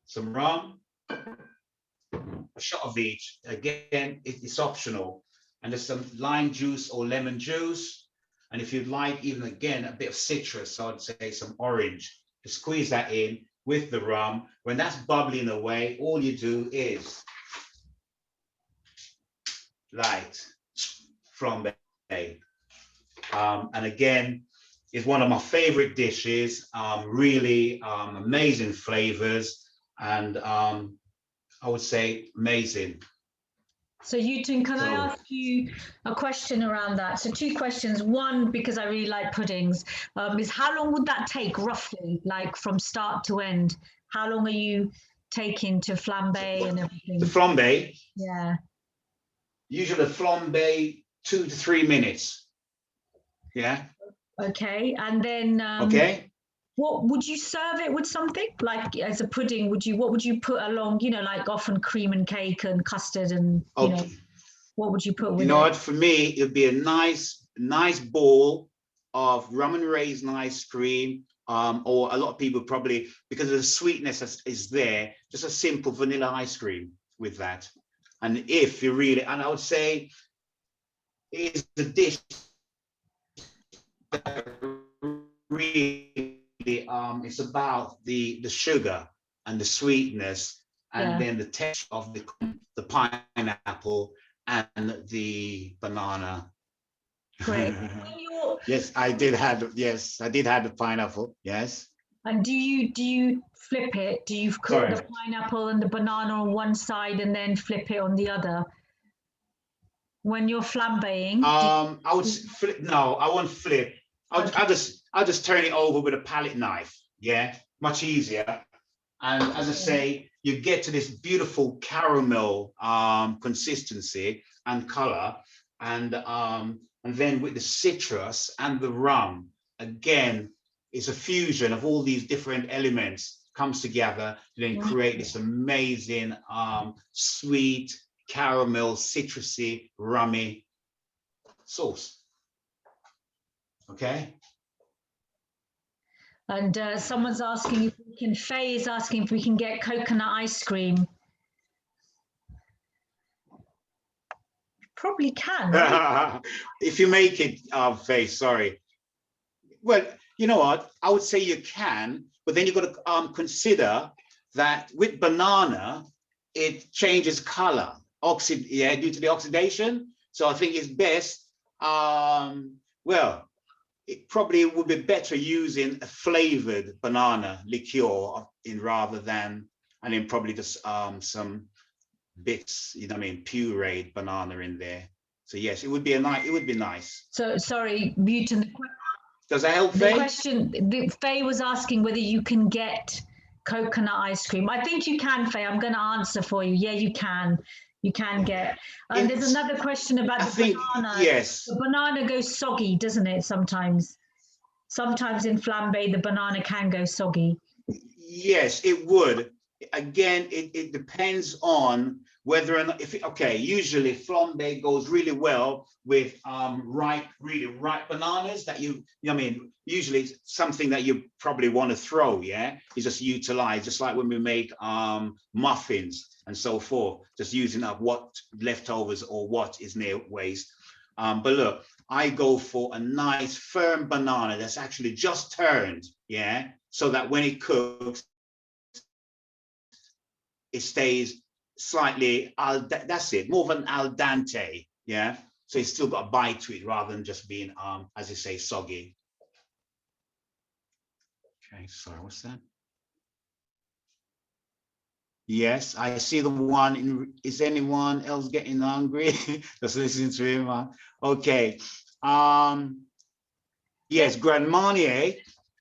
some rum, a shot of each. Again, it's optional. And there's some lime juice or lemon juice. And if you'd like, even again, a bit of citrus, so I'd say some orange, to squeeze that in with the rum. When that's bubbling away, all you do is light flambe. And again, it's one of my favorite dishes, really amazing flavors, and I would say amazing. So Euten, can I ask you a question around that? So 2 questions. One, because I really like puddings, is how long would that take roughly, like from start to end? How long are you taking to flambe and everything? The flambe? Yeah. Usually the flambe 2 to 3 minutes. Yeah. Okay, and then okay. What would you serve it with something like as a pudding? What would you put along? You know, like often cream and cake and custard and you know, what would you put with it? You know what? For me, it'd be a nice bowl of rum and raisin ice cream, or a lot of people probably, because of the sweetness is there, just a simple vanilla ice cream with that. And if you really, and I would say, it is a dish that really it's about the sugar and the sweetness and then the texture of the pineapple and the banana. Great. Yes, I did have the pineapple. Yes. And do you flip it? Do you cook the pineapple and the banana on one side and then flip it on the other? When you're flambeing? I would flip. No, I won't flip. I'll just turn it over with a palette knife. Yeah, much easier. And as I say, you get to this beautiful caramel consistency and color, and then with the citrus and the rum, again, it's a fusion of all these different elements comes together to then create this amazing sweet caramel, citrusy, rummy sauce. Okay. And someone's asking if we can, Faye is asking if we can get coconut ice cream. Probably can. Right? If you make it, Faye, sorry. Well, you know what? I would say you can, but then you've got to consider that with banana, it changes color, due to the oxidation. So I think it's best, well, it probably would be better using a flavored banana liqueur rather than, and then probably just some bits, you know what I mean, pureed banana in there. So yes, it would be nice. So sorry, Euten, does that help, Faye? The question, Faye was asking whether you can get coconut ice cream. I think you can, Faye. I'm going to answer for you. Yeah, you can. You can get. And there's another question about the banana. Yes. The banana goes soggy, doesn't it, sometimes? Sometimes in flambe, the banana can go soggy. Yes, it would. Again, it depends on whether or not, usually flambe goes really well with really ripe bananas that usually it's something that you probably want to throw, you just utilize, just like when we make muffins and so forth, just using up what leftovers or what is near waste. But look, I go for a nice firm banana that's actually just turned, so that when it cooks, it stays slightly, that's it, more of an al dente, so it's still got a bite to it rather than just being, as you say, soggy. Okay, sorry, what's that? Yes, I see the one. Is anyone else getting hungry? Just listening to him. Okay. Yes, Grand Marnier.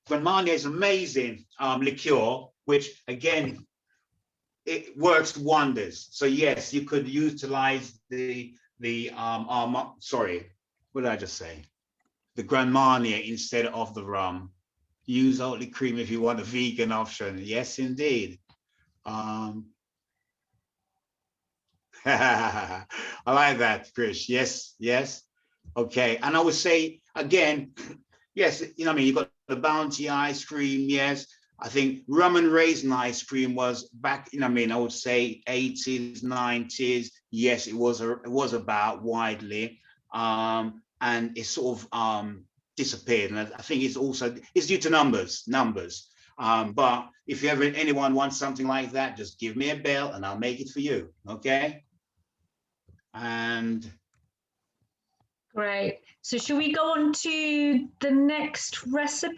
Grand Marnier is amazing liqueur, which again, it works wonders. So yes, you could utilize the sorry, what did I just say? The Grand Marnier instead of the rum. Use oatly cream if you want a vegan option. Yes, indeed. I like that, Chris. Yes. Okay, and I would say again, yes, you've got the Bounty ice cream. Yes, I think rum and raisin ice cream was back. I would say 80s, 90s. Yes, it was about widely, and it sort of disappeared. And I think it's due to numbers. But if anyone wants something like that, just give me a bell and I'll make it for you. Okay. And great. So should we go on to the next recipe?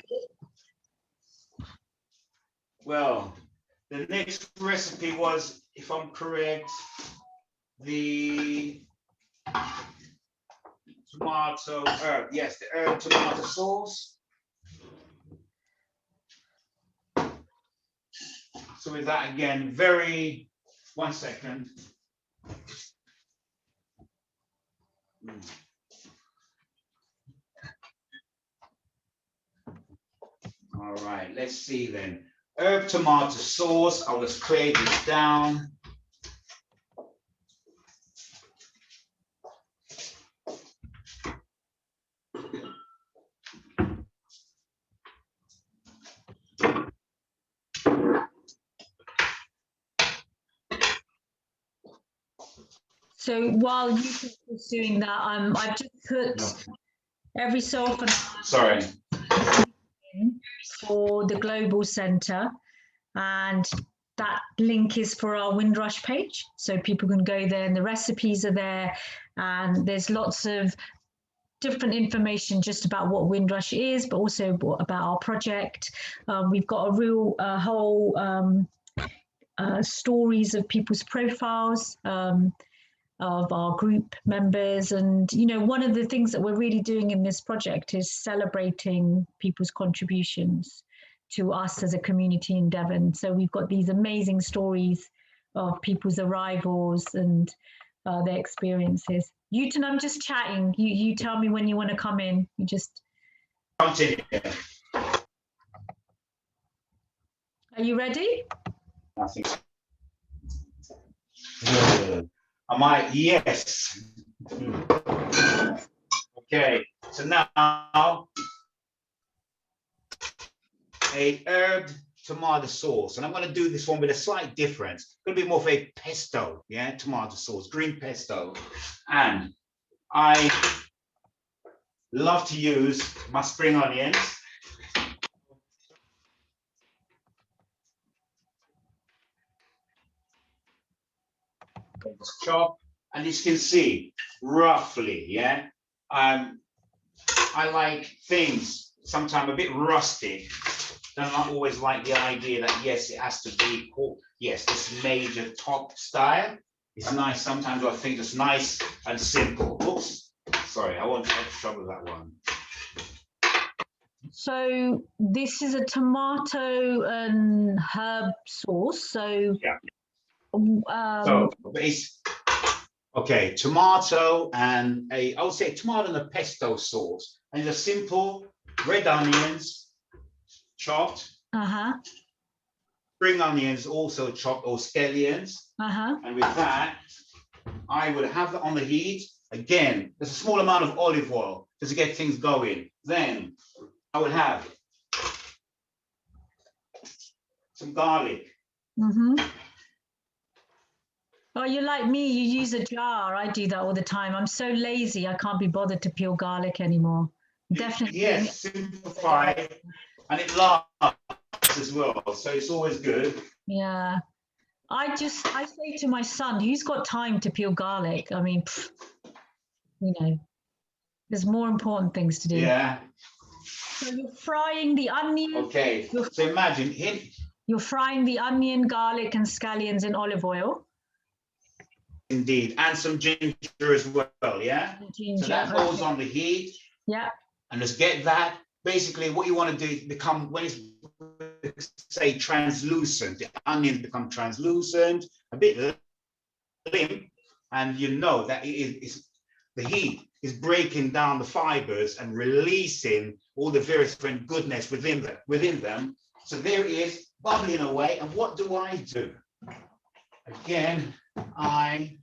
Well, the next recipe was, if I'm correct, the tomato herb. Yes, the herb tomato sauce. So with that, again, 1 second. All right, let's see then. Herb tomato sauce, I'll just clear this down. So while you was doing that, I've just put every so often for the Global Centre, and that link is for our Windrush page, so people can go there and the recipes are there, and there's lots of different information just about what Windrush is, but also about our project. We've got a whole stories of people's profiles of our group members, and one of the things that we're really doing in this project is celebrating people's contributions to us as a community in Devon. So we've got these amazing stories of people's arrivals and their experiences. Euten, I'm just chatting. You tell me when you want to come in. You just Continue. Are you ready? I think so. Am I? Yes. Okay. So now a herb tomato sauce, and I'm going to do this one with a slight difference. It's going to be more of a pesto, yeah, tomato sauce, green pesto, and I love to use my spring onions. Chop, and as you can see, roughly, yeah. I like things sometimes a bit rustic. Don't always like the idea that yes, it has to be yes, this major top style. It's nice. Sometimes I think it's nice and simple. Oops, sorry, I won't have trouble with that one. So this is a tomato and herb sauce. So yeah. So it's okay, tomato and I would say tomato and a pesto sauce, and the simple red onions chopped. Spring onions also chopped, or scallions. And with that, I would have that on the heat. Again, there's a small amount of olive oil just to get things going. Then I would have some garlic. Oh, you're like me, you use a jar. I do that all the time. I'm so lazy, I can't be bothered to peel garlic anymore. Definitely. Yes, simplify, and it lasts as well, so it's always good. Yeah. I say to my son, who's got time to peel garlic? I mean, there's more important things to do. Yeah. So you're frying the onion. Okay, so imagine you're frying the onion, garlic, and scallions in olive oil. Indeed, and some ginger as well, yeah? Ginger, so that goes on the heat. Yeah. And just get that. Basically, what you want to do is become, when it's, say, translucent, the onions become translucent, a bit limp, and you know that the heat is breaking down the fibers and releasing all the various different goodness within them. So there it is, bubbling away. And what do I do? Again, I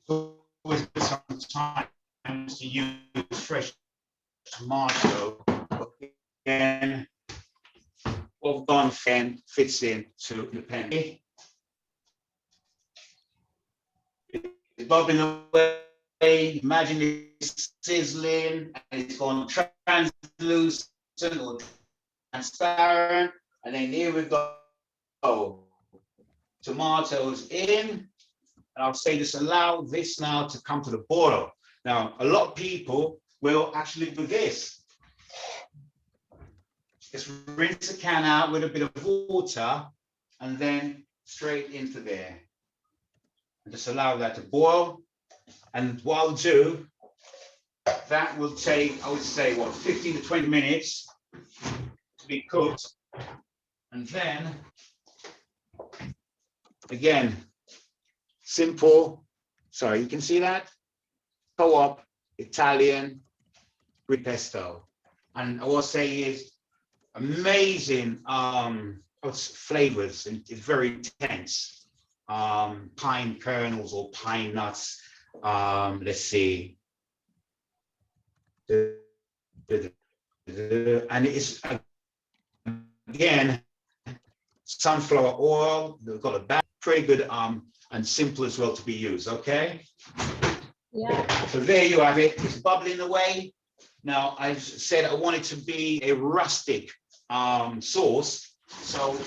always sometimes to use fresh tomato. Again, what gone fits into the pen. It's bubbling away. Imagine it's sizzling and it's gone translucent or transparent, and then here we go. Tomatoes in, and I'll say this, allow this now to come to the boil. Now, a lot of people will actually do this. Just rinse the can out with a bit of water and then straight into there. And just allow that to boil. And what I'll do, that will take, I would say, what, 15 to 20 minutes to be cooked. And then, again, simple, sorry, you can see that? Co-op, Italian, pesto. And I will say is amazing flavors, and it's very intense. Pine kernels or pine nuts. Let's see. And it's, again, sunflower oil. They've got a bag, pretty good and simple as well to be used. Okay. Yeah. So there you have it. It's bubbling away. Now, I said I want it to be a rustic sauce, so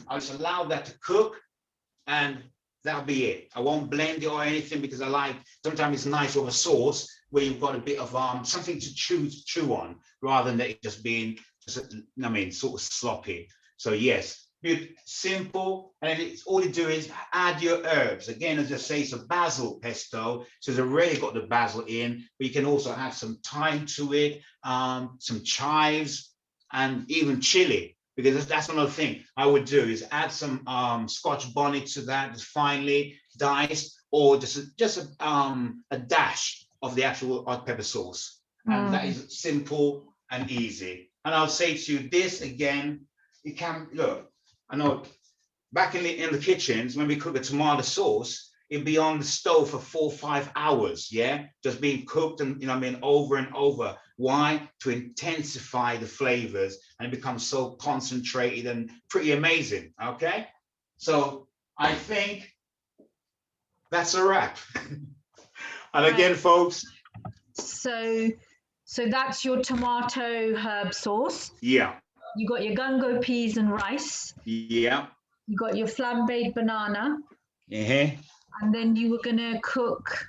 I'll just allow that to cook, and that'll be it. I won't blend it or anything, because I like, sometimes it's nice with a sauce where you've got a bit of something to chew on, rather than it just being just, I mean, sort of sloppy. So yes, simple, and it's all you do is add your herbs. Again, as I say, it's a basil pesto, so it's already got the basil in, but you can also add some thyme to it, some chives, and even chili, because that's another thing I would do, is add some Scotch bonnet to that, just finely diced, or just a dash of the actual hot pepper sauce. And that is simple and easy. And I'll say to you this again, you can, look, I know back in the kitchens, when we cook a tomato sauce, it'd be on the stove for 4 or 5 hours, yeah? Just being cooked, and, you know what I mean, over and over. Why? To intensify the flavors, and it becomes so concentrated and pretty amazing, okay? So I think that's a wrap. And again, folks. So that's your tomato herb sauce. Yeah. You got your gungo peas and rice. Yeah. You got your flambeed banana. Uh-huh. And then you were gonna cook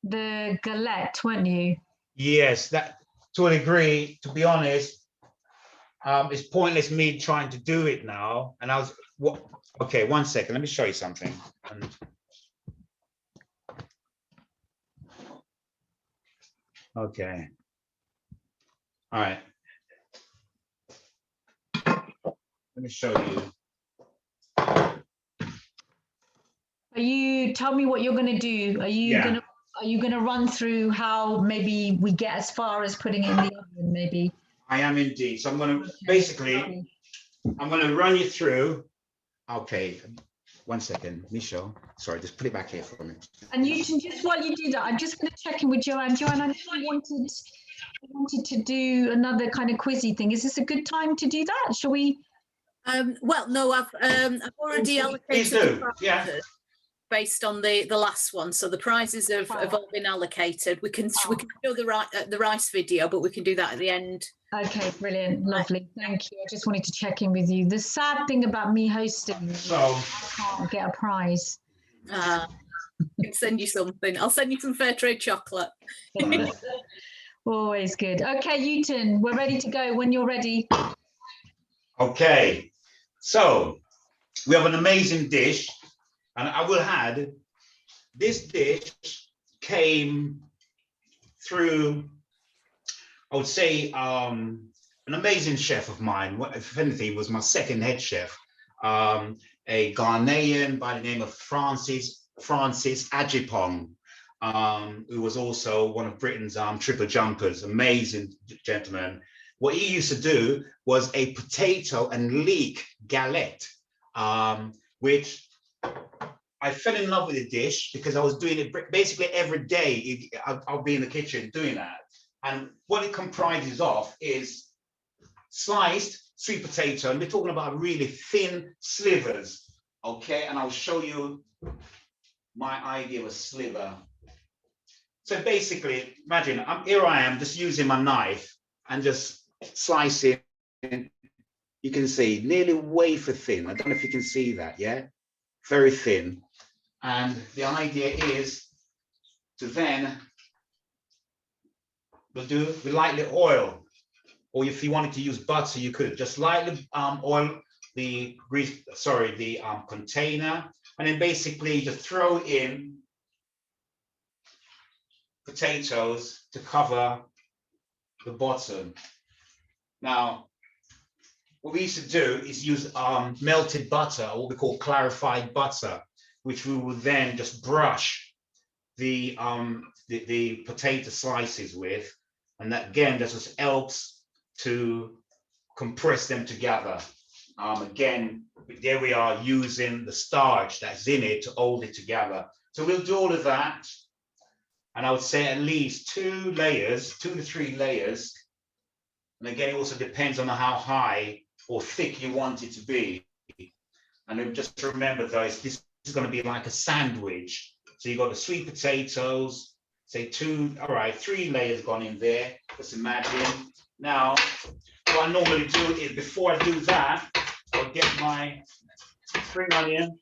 the galette, weren't you? Yes, that, to a degree, to be honest, it's pointless me trying to do it now. And I was, okay, 1 second, let me show you something. Okay. All right. Let me show you. Tell me what you're gonna do. Are you gonna run through how maybe we get as far as putting it in the oven, maybe? I am indeed. So I'm gonna, basically, I'm gonna run you through. Okay, 1 second, Michelle. Sorry, just put it back here for a minute. And Euten, just while you do that, I'm just gonna check in with Joanne. Joanne, I know you wanted to do another kind of quizzy thing. Is this a good time to do that? Shall we? Well, no, I've already allocated based on the last one, so the prizes have all been allocated. We can show the rice video, but we can do that at the end. Okay, brilliant, lovely, thank you. I just wanted to check in with you. The sad thing about me hosting, I can't get a prize. I can send you something. I'll send you some Fairtrade chocolate. Always good. Okay, Euten, we're ready to go when you're ready. Okay, so we have an amazing dish, and I will add, this dish came through, I would say, an amazing chef of mine. If anything, was my second head chef, a Ghanaian by the name of Francis Ajipong, who was also one of Britain's triple jumpers, amazing gentleman. What he used to do was a potato and leek galette, which I fell in love with the dish because I was doing it basically every day. I'll be in the kitchen doing that. And what it comprises of is sliced sweet potato, and we're talking about really thin slivers, okay? And I'll show you my idea of a sliver. So basically, imagine here I am just using my knife and just slicing. You can see nearly wafer thin. I don't know if you can see that, yeah? Very thin. And the idea is to then, we'll do with lightly oil, or if you wanted to use butter, you could just lightly oil the container, and then basically just throw in potatoes to cover the bottom. Now, what we used to do is use melted butter, or what we call clarified butter, which we will then just brush the potato slices with, and that again just helps to compress them together. Again, there we are using the starch that's in it to hold it together. So we'll do all of that, and I would say at least 2 to 3 layers. And again, it also depends on how high or thick you want it to be. And just remember, though, this is going to be like a sandwich. So you've got the sweet potatoes, say 2, all right, 3 layers gone in there. Just imagine. Now, what I normally do is before I do that, I'll get my spring onion.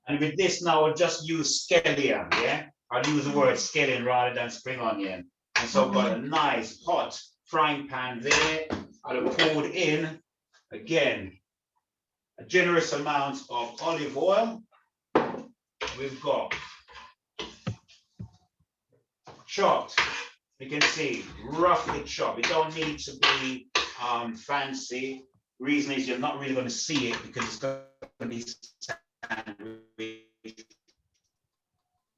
And with this now, I'll just use scallion, yeah? I'll use the word scallion rather than spring onion. And so I've got a nice hot frying pan there. I'll pour it in, again, a generous amount of olive oil. We've got chopped, you can see, roughly chopped. It don't need to be fancy. Reason is you're not really going to see it because it's going to be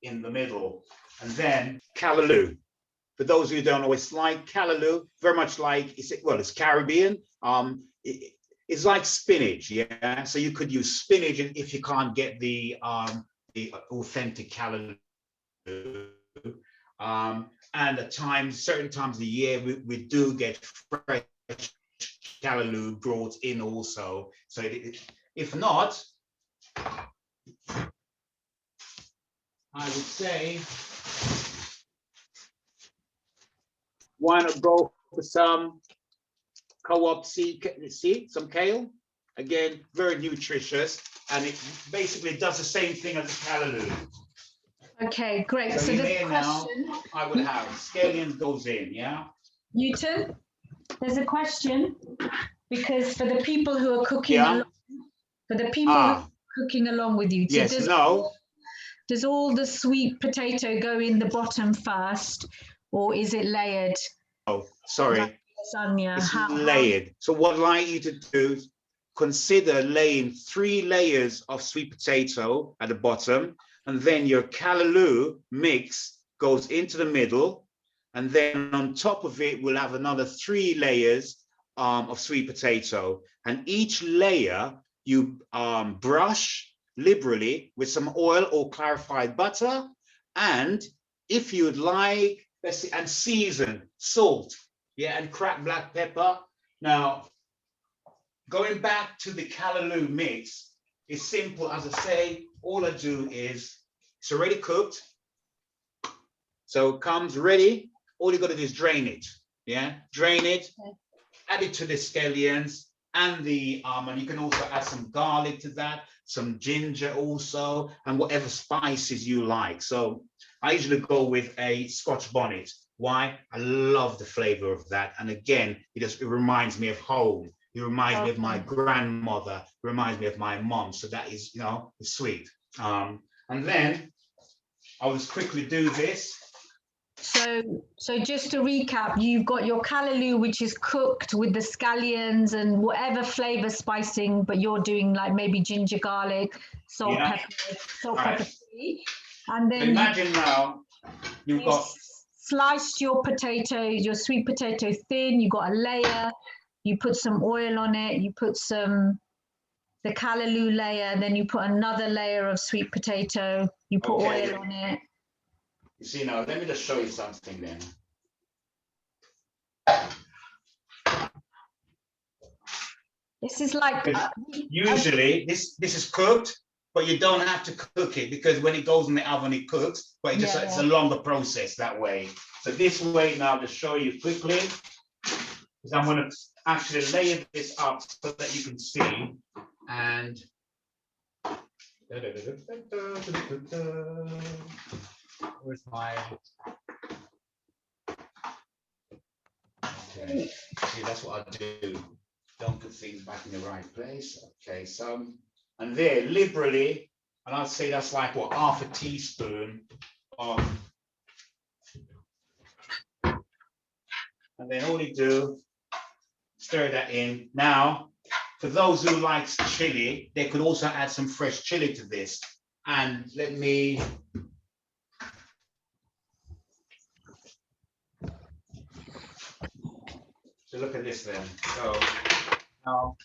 in the middle. And then callaloo. For those who don't know, it's like callaloo, very much like, it's Caribbean. It's like spinach, yeah? So you could use spinach if you can't get the authentic callaloo. And at times, certain times of the year, we do get fresh callaloo brought in also. So if not, I would say, why not go for some co-op seed, some kale? Again, very nutritious, and it basically does the same thing as the callaloo. Okay, great. So in there now, question. I would have scallions goes in, yeah? Euten, there's a question, because for the people who are cooking, Yeah. for the people who are cooking along with you, Yes, does all the sweet potato go in the bottom first, or is it layered? Oh, sorry. Like lasagna? It's layered. So what I'd like you to do is consider laying 3 layers of sweet potato at the bottom, and then your callaloo mix goes into the middle, and then on top of it, we'll have another 3 layers of sweet potato. And each layer you brush liberally with some oil or clarified butter, and if you'd like, let's see, and season, salt, yeah, and cracked black pepper. Now, going back to the callaloo mix, it's simple. As I say, all I do is, it's already cooked, so it comes ready. All you got to do is drain it, yeah? Drain it, add it to the scallions, and and you can also add some garlic to that, some ginger also, and whatever spices you like. So I usually go with a Scotch bonnet. Why? I love the flavor of that. And again, it reminds me of home. It reminds me of my grandmother. It reminds me of my mom. So that is, it's sweet. And then I'll just quickly do this. So just to recap, you've got your callaloo, which is cooked with the scallions and whatever flavor spicing, but you're doing like maybe ginger, garlic, salt, pepper, tea. And then imagine now you've got sliced your potatoes, your sweet potato thin, you got a layer, you put some oil on it, you put the callaloo layer, then you put another layer of sweet potato, you put oil on it. You see, now let me just show you something then. This is like usually this is cooked, but you don't have to cook it because when it goes in the oven it cooks, but it's a longer process that way. So this way now, to show you quickly, is I'm going to actually layer this up so that you can see. And where's my see, that's what I do. Don't put things back in the right place. Okay, so and there liberally, and I'd say that's like what, half a teaspoon of, and then all you do, stir that in. Now, for those who like chili, they could also add some fresh chili to this. And let me, so look at this then. So now,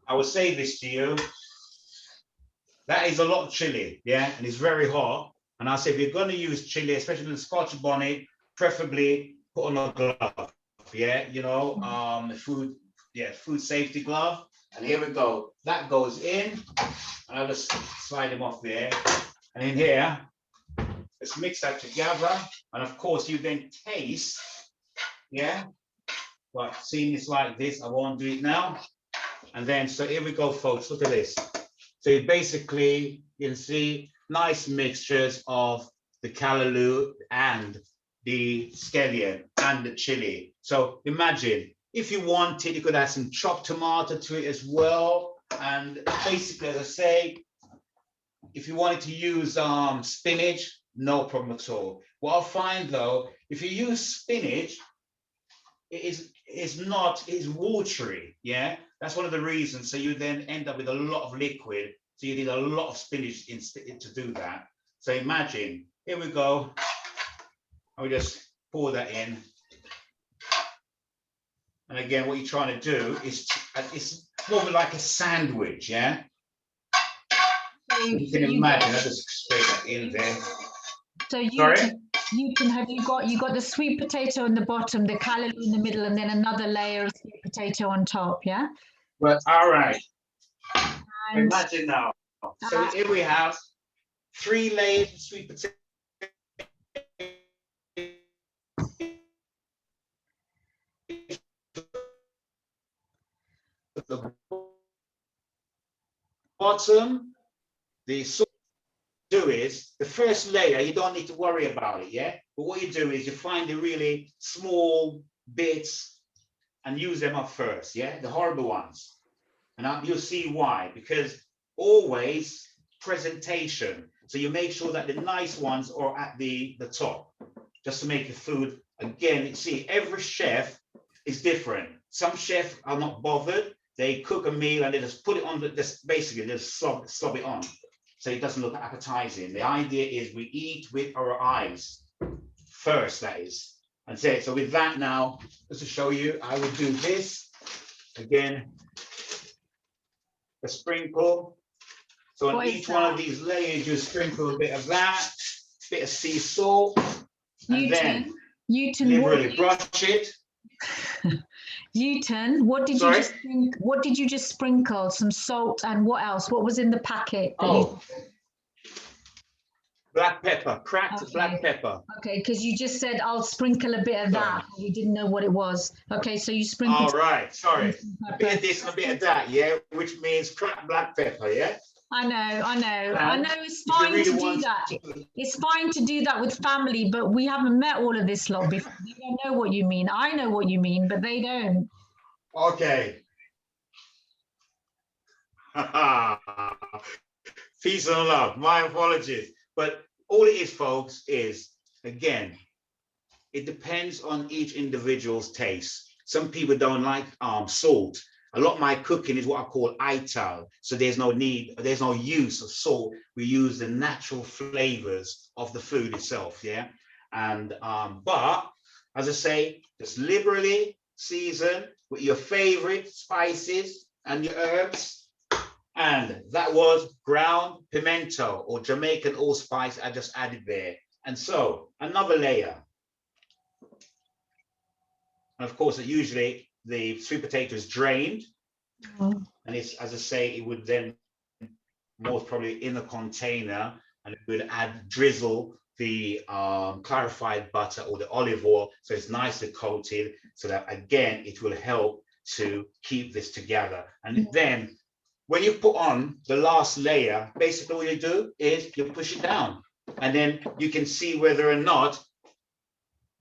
I will say this to you, that is a lot of chili, yeah, and it's very hot. And I say, if you're going to use chili, especially in the Scotch bonnet, preferably put on a glove, yeah, food safety glove. And here we go. That goes in. And I'll just slide them off there. And in here, let's mix that together. And of course, you then taste. Yeah. But seeing it's like this, I won't do it now. And then, so here we go, folks. Look at this. So you basically, you can see nice mixtures of the Callaloo and the scallion and the chili. So imagine if you wanted, you could add some chopped tomato to it as well. And basically, as I say, if you wanted to use spinach, no problem at all. What I'll find though, if you use spinach, it's watery, yeah? That's one of the reasons. So you then end up with a lot of liquid. So you need a lot of spinach to do that. So imagine, here we go. I'll just pour that in. And again, what you're trying to do is, it's more like a sandwich, yeah? You can imagine, I'll just spray that in there. So you can have, you got the sweet potato in the bottom, the callaloo in the middle, and then another layer of sweet potato on top, yeah? Well, all right. And, imagine now. So here we have 3 layers of sweet potato. The bottom, the sort do is the first layer, you don't need to worry about it, yeah? But what you do is you find the really small bits and use them up first, yeah? The horrible ones. And you'll see why, because always presentation. So you make sure that the nice ones are at the top, just to make the food, again, see, every chef is different. Some chefs are not bothered. They cook a meal and they just put it on, basically just slob it on. So it doesn't look appetizing. The idea is we eat with our eyes first, that is. And so with that now, just to show you, I would do this again, a sprinkle. So on each one of these layers, you sprinkle a bit of that, bit of sea salt, and then liberally brush it. Euten, what did you just sprinkle? Some salt and what else? What was in the packet? Black pepper, cracked black pepper. Okay, because you just said I'll sprinkle a bit of that. You didn't know what it was. Okay, so you sprinkled. All right, sorry. A bit of this and a bit of that, yeah, which means cracked black pepper, yeah. I know. It's fine to do that. It's fine to do that with family, but we haven't met all of this lot before. They don't know what you mean. I know what you mean, but they don't. Okay. Peace and love. My apologies. But all it is, folks, is, again, it depends on each individual's taste. Some people don't like salt. A lot of my cooking is what I call ital. So there's no use of salt. We use the natural flavors of the food itself, yeah? And, but as I say, just liberally season with your favorite spices and your herbs. And that was ground pimento or Jamaican allspice I just added there. And so another layer. And of course, usually the sweet potato is drained. And it's, as I say, it would then most probably in a container, and it would drizzle the clarified butter or the olive oil, so it's nicely coated, so that again it will help to keep this together. And then when you put on the last layer, basically what you do is you push it down, and then you can see whether or not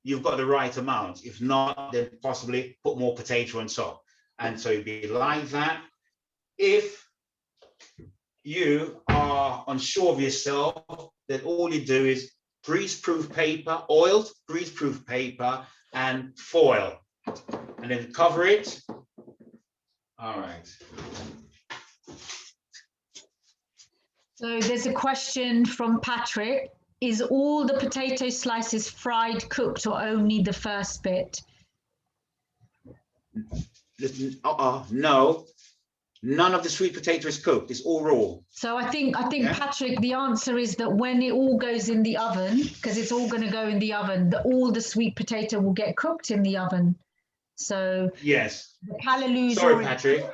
you've got the right amount. If not, then possibly put more potato on top. And so it'd be like that. If you are unsure of yourself, then all you do is grease-proof paper, oiled grease-proof paper, and foil, and then cover it. All right. So there's a question from Patrick. Is all the potato slices fried, cooked, or only the first bit? No, none of the sweet potato is cooked. It's all raw. So I think Patrick, the answer is that when it all goes in the oven, because it's all going to go in the oven, all the sweet potato will get cooked in the oven. So yes. The Callaloo. Sorry, Patrick.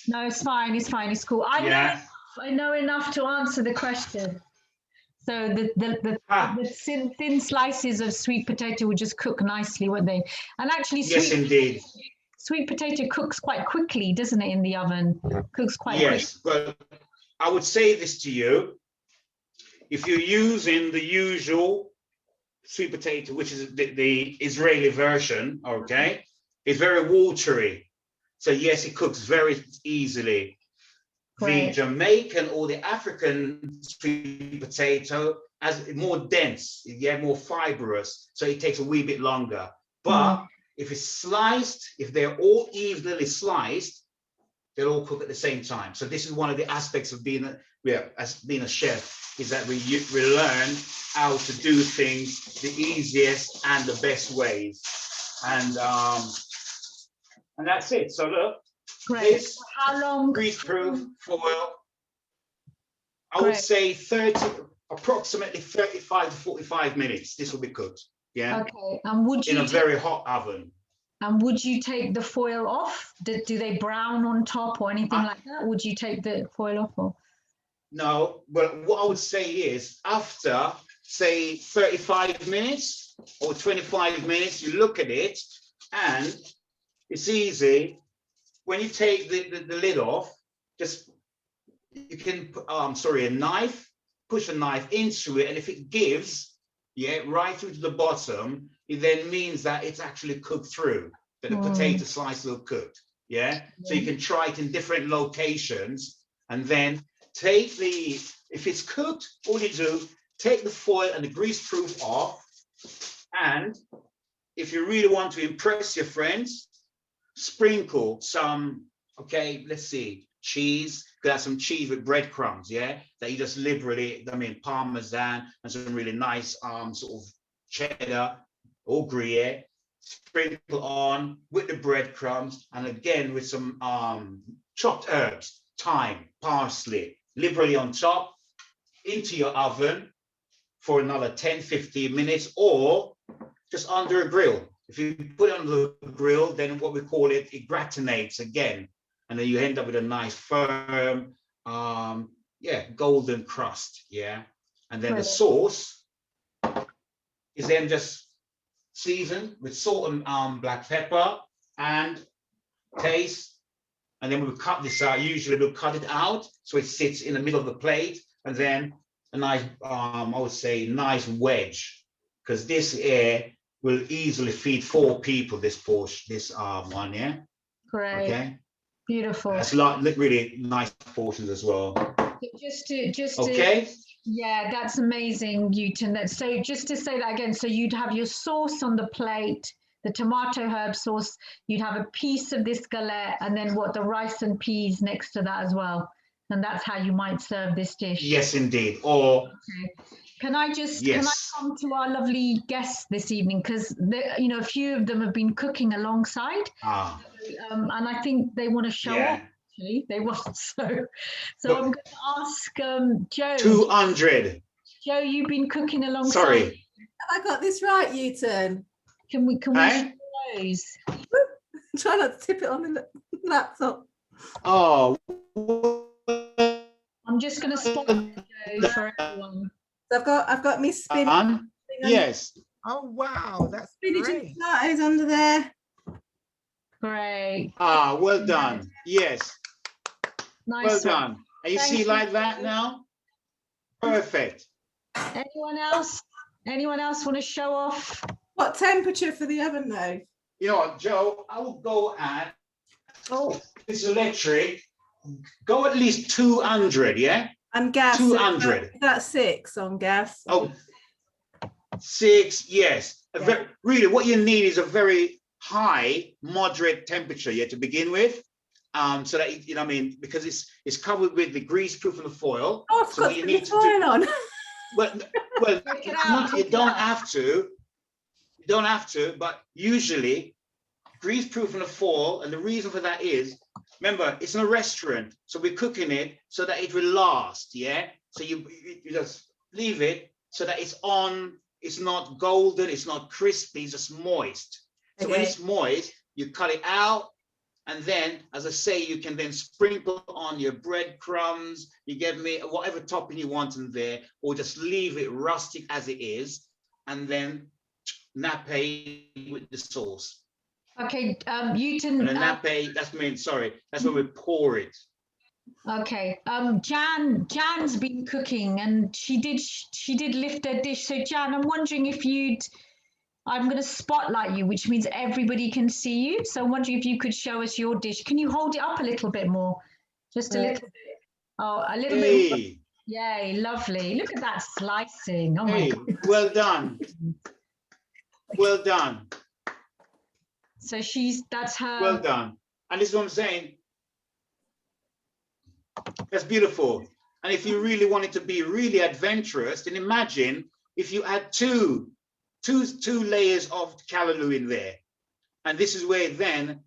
No, it's fine. It's fine. It's cool. I know enough to answer the question. So the thin slices of sweet potato would just cook nicely, wouldn't they? And actually, indeed. Sweet potato cooks quite quickly, doesn't it, in the oven? Cooks quite quickly. Yes, but I would say this to you. If you're using the usual sweet potato, which is the Israeli version, okay, it's very watery. So yes, it cooks very easily. Right. The Jamaican or the African sweet potato is more dense, more fibrous, so it takes a wee bit longer. But if it's sliced, if they're all evenly sliced, they'll all cook at the same time. So this is one of the aspects of being a chef, is that we learn how to do things the easiest and the best ways. And that's it. So look, this how long grease-proof foil, I would say approximately 35 to 45 minutes. This will be cooked. Yeah. Okay. And would you in a very hot oven? And would you take the foil off? Do they brown on top or anything like that? Would you take the foil off? Or? No, but what I would say is after, say, 35 minutes or 25 minutes, you look at it and it's easy. When you take the lid off, just, you can, a knife, push a knife into it, and if it gives, right through to the bottom, it then means that it's actually cooked through, that the potato slices are cooked, So you can try it in different locations, and then take if it's cooked, all you do, take the foil and the grease-proof off, and if you really want to impress your friends, sprinkle some, let's see, cheese. Could have some cheese with breadcrumbs, that you just liberally, Parmesan and some really nice sort of cheddar or Gruyere, sprinkle on with the breadcrumbs, and again with some chopped herbs, thyme, parsley, liberally on top, into your oven for another 10-15 minutes, or just under a grill. If you put it on the grill, then what we call it gratinates again. And then you end up with a nice firm, golden crust, And then the sauce is then just seasoned with salt and black pepper and taste. And then we'll cut this out. Usually we'll cut it out so it sits in the middle of the plate, and then a nice, I would say, nice wedge, because this will easily feed 4 people. This portion, this one, Great. Okay. Beautiful. That's really nice portions as well. Just to that's amazing, Euten. So just to say that again, so you'd have your sauce on the plate, the tomato herb sauce, you'd have a piece of this galette, and then the rice and peas next to that as well. And that's how you might serve this dish. Yes, indeed. Or can I come to our lovely guests this evening, because a few of them have been cooking alongside, and I think they want to show off. Actually, they want so I'm going to ask Joe. 200. Joe, you've been cooking alongside. Sorry, have I got this right, Euten? Can we show those? Try not to tip it on the laptop. Oh. I'm just going to spot Joe for everyone. So I've got me spinach. Yes. Oh wow, that's spinach great. and tomatoes under there. Great. Well done. Yes. Nice. Well done. And you see like that now? Perfect. Anyone else? Anyone else want to show off? What temperature for the oven though? You know what, Joe? I will go at this electric. Go at least 200, And gas. 200. That's 6 on gas. Oh, 6, yes. Really, what you need is a very high, moderate temperature to begin with. So that because it's covered with the grease-proof and the foil. Oh, I've got the foil on. Well, you don't have to. You don't have to, but usually grease-proof and the foil, and the reason for that is, remember, it's in a restaurant, so we're cooking it so that it will last, So you just leave it so that it's not golden, it's not crispy, it's just moist. So when it's moist, you cut it out, And then, as I say, you can then sprinkle on your breadcrumbs, you get me, whatever topping you want in there, or just leave it rustic as it is, and then nappe with the sauce. Okay, Euten. And the nappe, that's when we pour it. Okay, Jan's been cooking, and she did lift her dish. So Jan, I'm wondering if I'm going to spotlight you, which means everybody can see you. So I'm wondering if you could show us your dish. Can you hold it up a little bit more? Just a little bit. Oh, a little bit more. Yay, lovely. Look at that slicing. Oh my God. Well done. Well done. So that's her. Well done. And this is what I'm saying. That's beautiful. And if you really wanted to be really adventurous, then imagine if you had two layers of callaloo in there. And this is where then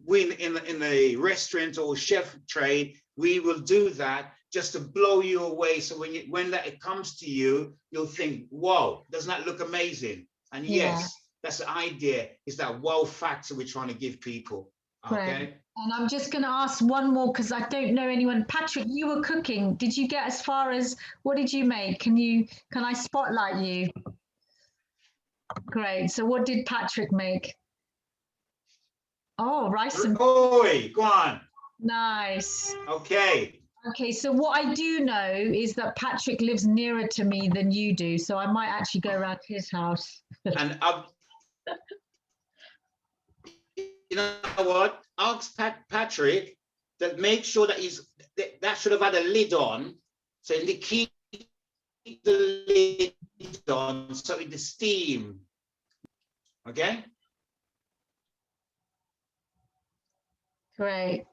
we in the restaurant or chef trade, we will do that just to blow you away. So when it comes to you, you'll think, whoa, doesn't that look amazing? And yes, that's the idea, is that wow factor we're trying to give people. Okay. Right. And I'm just going to ask one more because I don't know anyone. Patrick, you were cooking. Did you get as far as, what did you make? Can I spotlight you? Great. So what did Patrick make? Oh, rice and... Oi, go on. Nice. Okay. Okay, so what I do know is that Patrick lives nearer to me than you do, so I might actually go around his house. And you know what? Ask Patrick that make sure that that should have had a lid on. So in the keep the lid on, so in the steam. Okay. Great.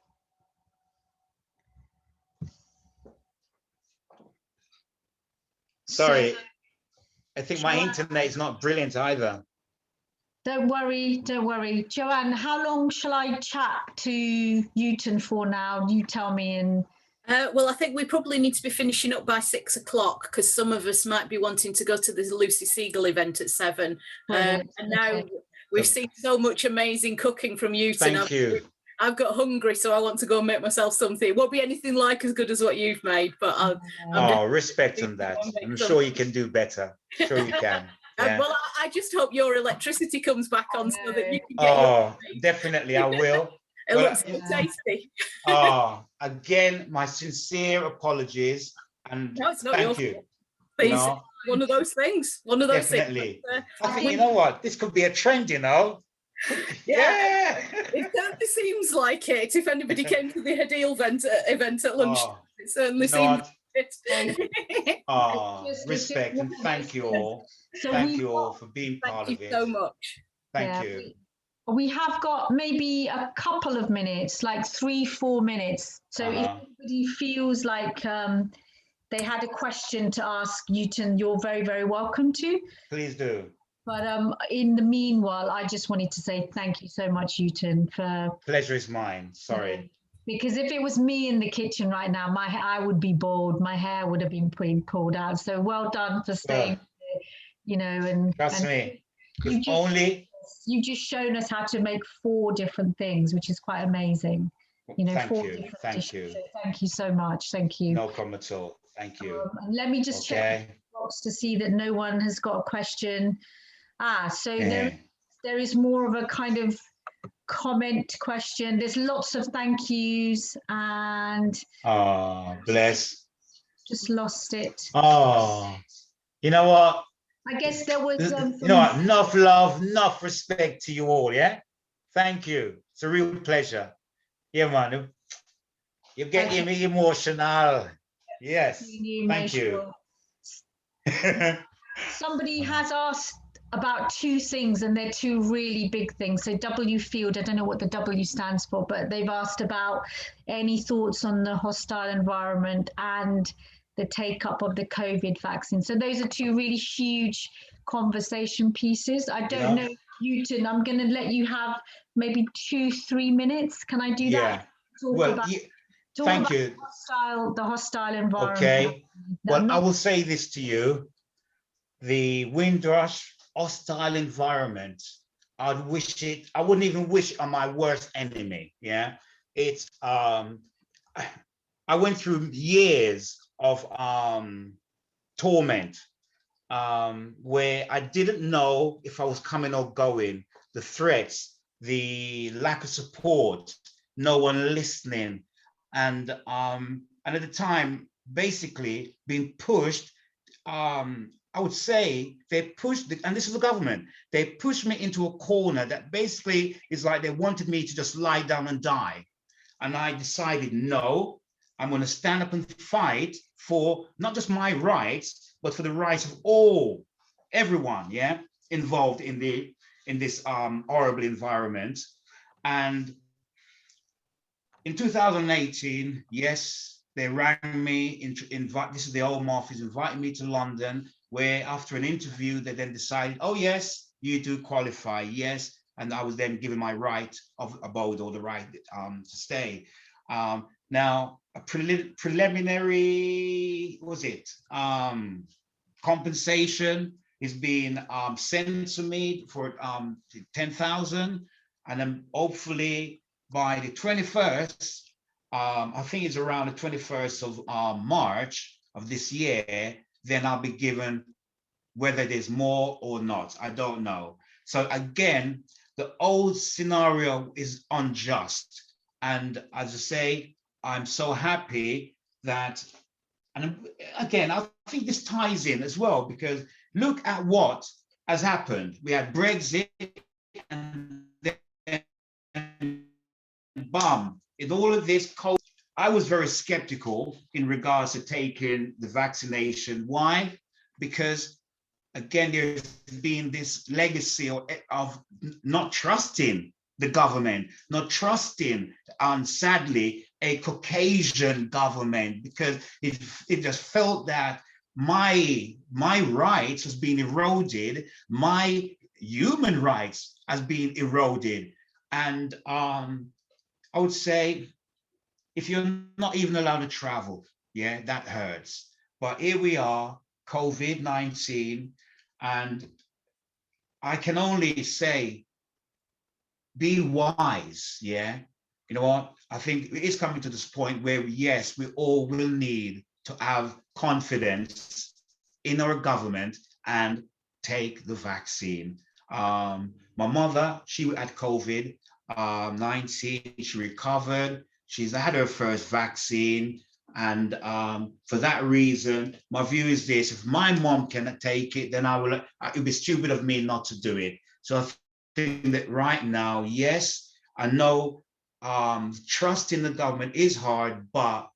Sorry, I think my internet is not brilliant either. Don't worry, don't worry. Joanne, how long shall I chat to Euten for now? You tell me. And well, I think we probably need to be finishing up by 6 o'clock because some of us might be wanting to go to the Lucy Seagull event at 7. And now we've seen so much amazing cooking from Euten. Thank you. I've got hungry, so I want to go and make myself something. It won't be anything like as good as what you've made, but I'm respect on that. I'm sure you can do better. Sure you can. Yeah. Well, I just hope your electricity comes back on so that you can get your definitely, I will. It looks so tasty. Again, my sincere apologies. And no, it's not thank you. It's one of those things. One of those definitely. things. I think, you know what? This could be a trend, you know? Yeah. It certainly seems like it. If anybody came to the Hadil event at lunch, it certainly seems it. Respect and thank you all. Thank you all for being part of it. Thank you so much. Thank you. We have got maybe a couple of minutes, like 3-4 minutes. So if anybody feels like they had a question to ask Euten, you're very, very welcome to. Please do. But in the meanwhile, I just wanted to say thank you so much, Euten, for... Pleasure is mine. Sorry. Because if it was me in the kitchen right now, I would be bald. My hair would have been pulled out. So well done for staying, you know, and... Trust me. You've just shown us how to make 4 different things, which is quite amazing. You know, thank 4 you. different Thank dishes. you. So thank you so much. Thank you. No problem at all. Thank you. And let me just check the box to see that no one has got a question. So there is more of a kind of comment question. There's lots of thank yous and bless. Just lost it. You know what? I guess there was you know what? Enough love, enough respect to you all. Yeah, thank you. It's a real pleasure. Yeah, man. You're getting me emotional. Yes. Thank you. Somebody has asked about 2 things, and they're 2 really big things. So W Field, I don't know what the W stands for, but they've asked about any thoughts on the hostile environment and the take-up of the COVID vaccine. So those are 2 really huge conversation pieces. I don't know, Euten, I'm going to let you have maybe 2-3 minutes. Can I do that? Thank you. The hostile environment. Okay. Well, I will say this to you. The Windrush hostile environment, I wouldn't even wish it on my worst enemy. Yeah, it's I went through years of torment, where I didn't know if I was coming or going, the threats, the lack of support, no one listening, and at the time, basically being pushed. I would say they pushed, and this is the government, they pushed me into a corner that basically is like they wanted me to just lie down and die. And I decided, no, I'm going to stand up and fight for not just my rights, but for the rights of everyone, yeah, involved in this horrible environment. And in 2018, yes, they rang me, this is the old Murphys, invited me to London, where after an interview, they then decided, oh yes, you do qualify, yes. And I was then given my right of abode, or the right to stay. Now, a preliminary, compensation is being sent to me for 10,000, and then hopefully by the 21st, I think it's around the 21st of March of this year, then I'll be given, whether there's more or not, I don't know. So again, the old scenario is unjust. And as I say, I'm so happy that, and again, I think this ties in as well, because look at what has happened. We had Brexit, and then bam, in all of this, I was very skeptical in regards to taking the vaccination. Why? Because again, there's been this legacy of not trusting the government, not trusting, sadly, a Caucasian government, because it just felt that my rights has been eroded, my human rights has been eroded. And I would say, if you're not even allowed to travel, yeah, that hurts. But here we are, COVID-19, and I can only say, be wise, yeah? You know what? I think it is coming to this point where, yes, we all will need to have confidence in our government and take the vaccine. My mother, she had COVID-19, she recovered. She's had her first vaccine. And for that reason, my view is this: if my mom cannot take it, then it would be stupid of me not to do it. So I think that right now, yes, I know trust in the government is hard, but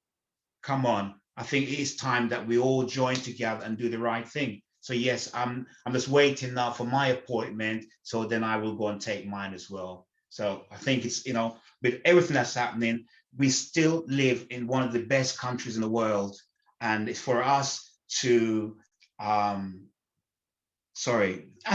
come on, I think it is time that we all join together and do the right thing. So yes, I'm just waiting now for my appointment, so then I will go and take mine as well. So I think it's, with everything that's happening, we still live in one of the best countries in the world, and it's for us to, I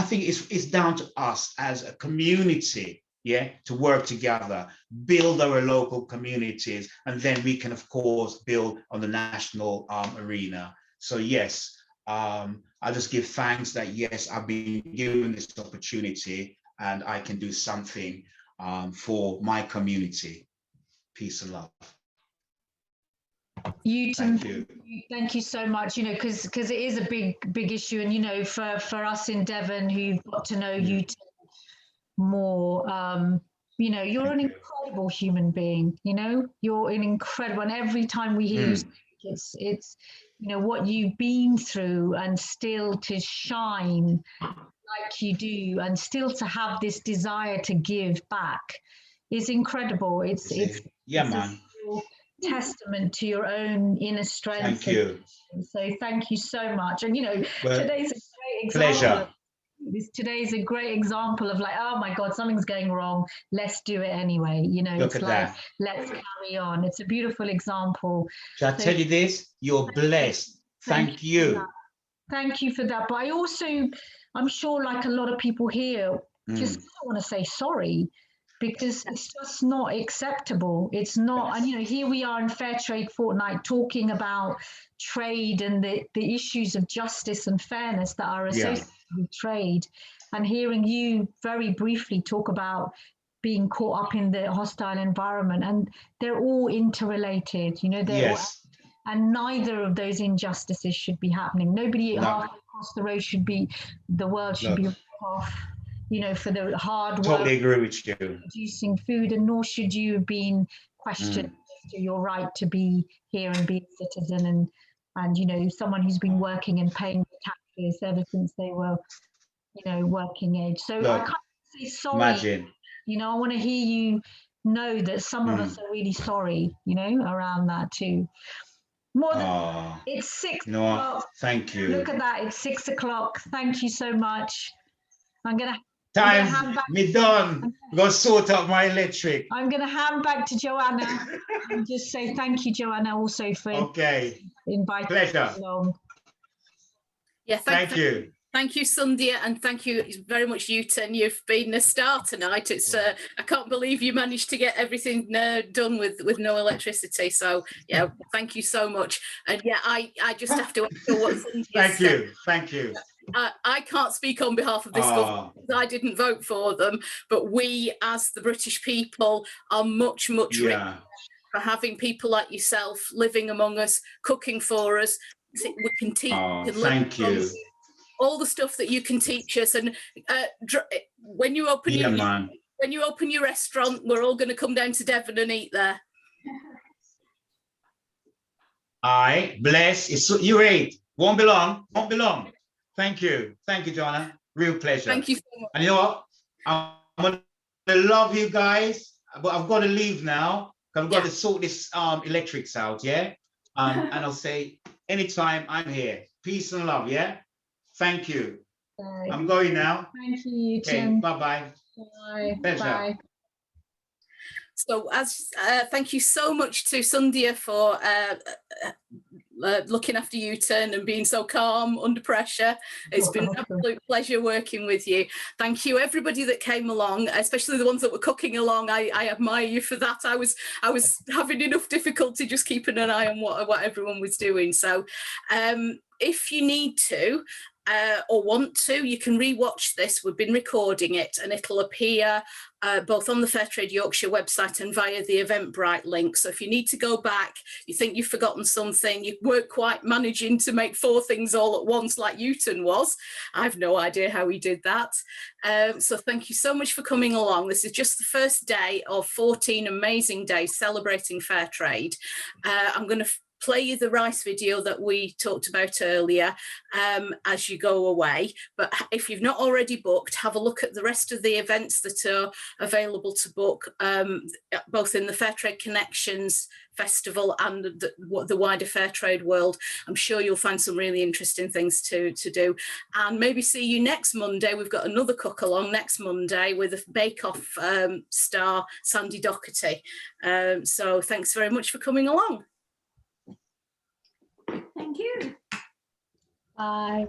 think it's down to us as a community, yeah, to work together, build our local communities, and then we can, of course, build on the national arena. So yes, I just give thanks that, yes, I've been given this opportunity and I can do something for my community. Peace and love. Thank you so much, because it is a big issue. And, for us in Devon who've got to know Euten more, you're an incredible human being, you're an incredible, and every time we hear you speak, it's what you've been through, and still to shine like you do, and still to have this desire to give back is incredible. It's man. A testament to your own inner strength. Thank you. So thank you so much. And today's a great example. Pleasure. Today's a great example of like, oh my God, something's going wrong. Let's do it anyway. Look it's like, let's carry on. It's a beautiful example. Shall I tell you this? You're blessed. Thank you. Thank you for that. But I also, I'm sure like a lot of people here just want to say sorry, because it's just not acceptable. It's not, and here we are in Fairtrade Fortnight talking about trade and the issues of justice and fairness that are associated with trade. and hearing you very briefly talk about being caught up in the hostile environment, and they're all interrelated, you know, and neither of those injustices should be happening. Nobody half across the road the world should be off, you know, for the hard work. Totally agree with you. Producing food, and nor should you have been questioned to your right to be here and be a citizen, and you know, someone who's been working and paying taxes ever since they were, you know, working age. So I can't say sorry. Imagine. You know, I want to hear you know that some of us are really sorry, you know, around that too. More than it's 6 o'clock. Thank you. Look at that, it's 6 o'clock. Thank you so much. I'm gonna me done. Go sort out my electric. I'm gonna hand back to Joanna and just say thank you, Joanna, also for inviting Pleasure. us along. Yeah, thank you. Thank you, Sandhya, and thank you very much, Euten. You've been a star tonight. It's I can't believe you managed to get everything done with no electricity. So yeah, thank you so much. And yeah, I just have to echo what Sandhya said. Thank you. I can't speak on behalf of this government because I didn't vote for them, but we as the British people are much richer for having people like yourself living among us, cooking for us. We can teach. Thank you. All the stuff that you can teach us, and when you open your restaurant, we're all going to come down to Devon and eat there. I bless. You're right. Won't be long. Thank you, Joanna. Real pleasure. Thank you so much. And you know what? I'm gonna love you guys, but I've got to leave now. I've got to sort this electrics out. Yeah, and I'll say anytime I'm here. Peace and love. Yeah. Thank you. I'm going now. Thank you. Okay, bye-bye. Bye. Pleasure. Bye. So thank you so much to Sandhya for looking after Euten and being so calm under pressure. It's been an absolute pleasure working with you. Thank you everybody that came along, especially the ones that were cooking along. I admire you for that. I was having enough difficulty just keeping an eye on what everyone was doing. So if you need to or want to, you can re-watch this. We've been recording it and it'll appear both on the Fairtrade Yorkshire website and via the Eventbrite link. So if you need to go back, you think you've forgotten something, you weren't quite managing to make 4 things all at once like Euten was. I've no idea how he did that. So thank you so much for coming along. This is just the first day of 14 amazing days celebrating Fairtrade. I'm going to play you the rice video that we talked about earlier as you go away. But if you've not already booked, have a look at the rest of the events that are available to book, both in the Fairtrade Connections Festival and the wider Fairtrade world. I'm sure you'll find some really interesting things to do. And maybe see you next Monday. We've got another cook along next Monday with a bake-off star, Sandy Doherty. So thanks very much for coming along. Thank you. Bye.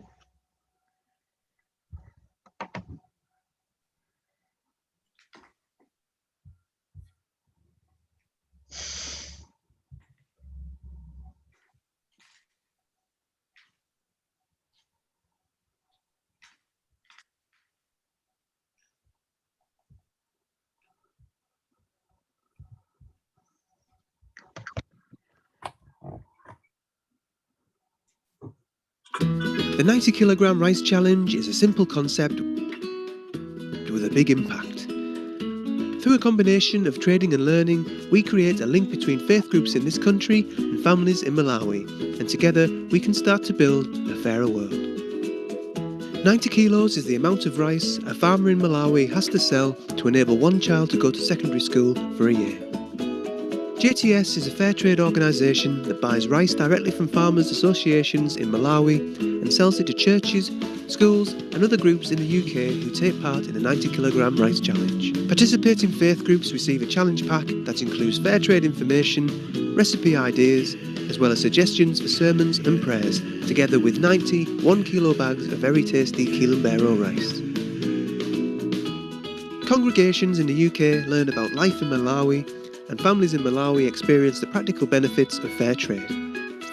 The 90 kilogram rice challenge is a simple concept with a big impact. Through a combination of trading and learning, we create a link between faith groups in this country and families in Malawi, and together we can start to build a fairer world. 90 kilos is the amount of rice a farmer in Malawi has to sell to enable one child to go to secondary school for a year. JTS is a fair trade organisation that buys rice directly from farmers' associations in Malawi and sells it to churches, schools and other groups in the UK who take part in the 90 kilogram rice challenge. Participating faith groups receive a challenge pack that includes fair trade information, recipe ideas, as well as suggestions for sermons and prayers, together with 90 1-kilo bags of very tasty Kilombero rice. Congregations in the UK learn about life in Malawi, and families in Malawi experience the practical benefits of fair trade.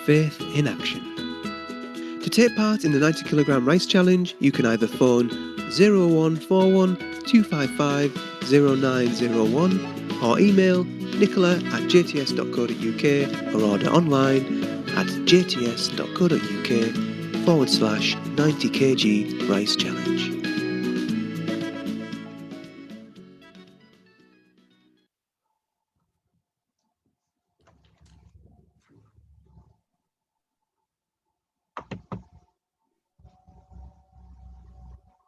Faith in action. To take part in the 90 kilogram rice challenge, you can either phone 0141 255 0901 or email nicola@jts.co.uk or order online at jts.co.uk/90kg Rice Challenge.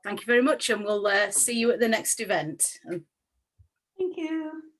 Thank you very much, and we'll see you at the next event. Thank you.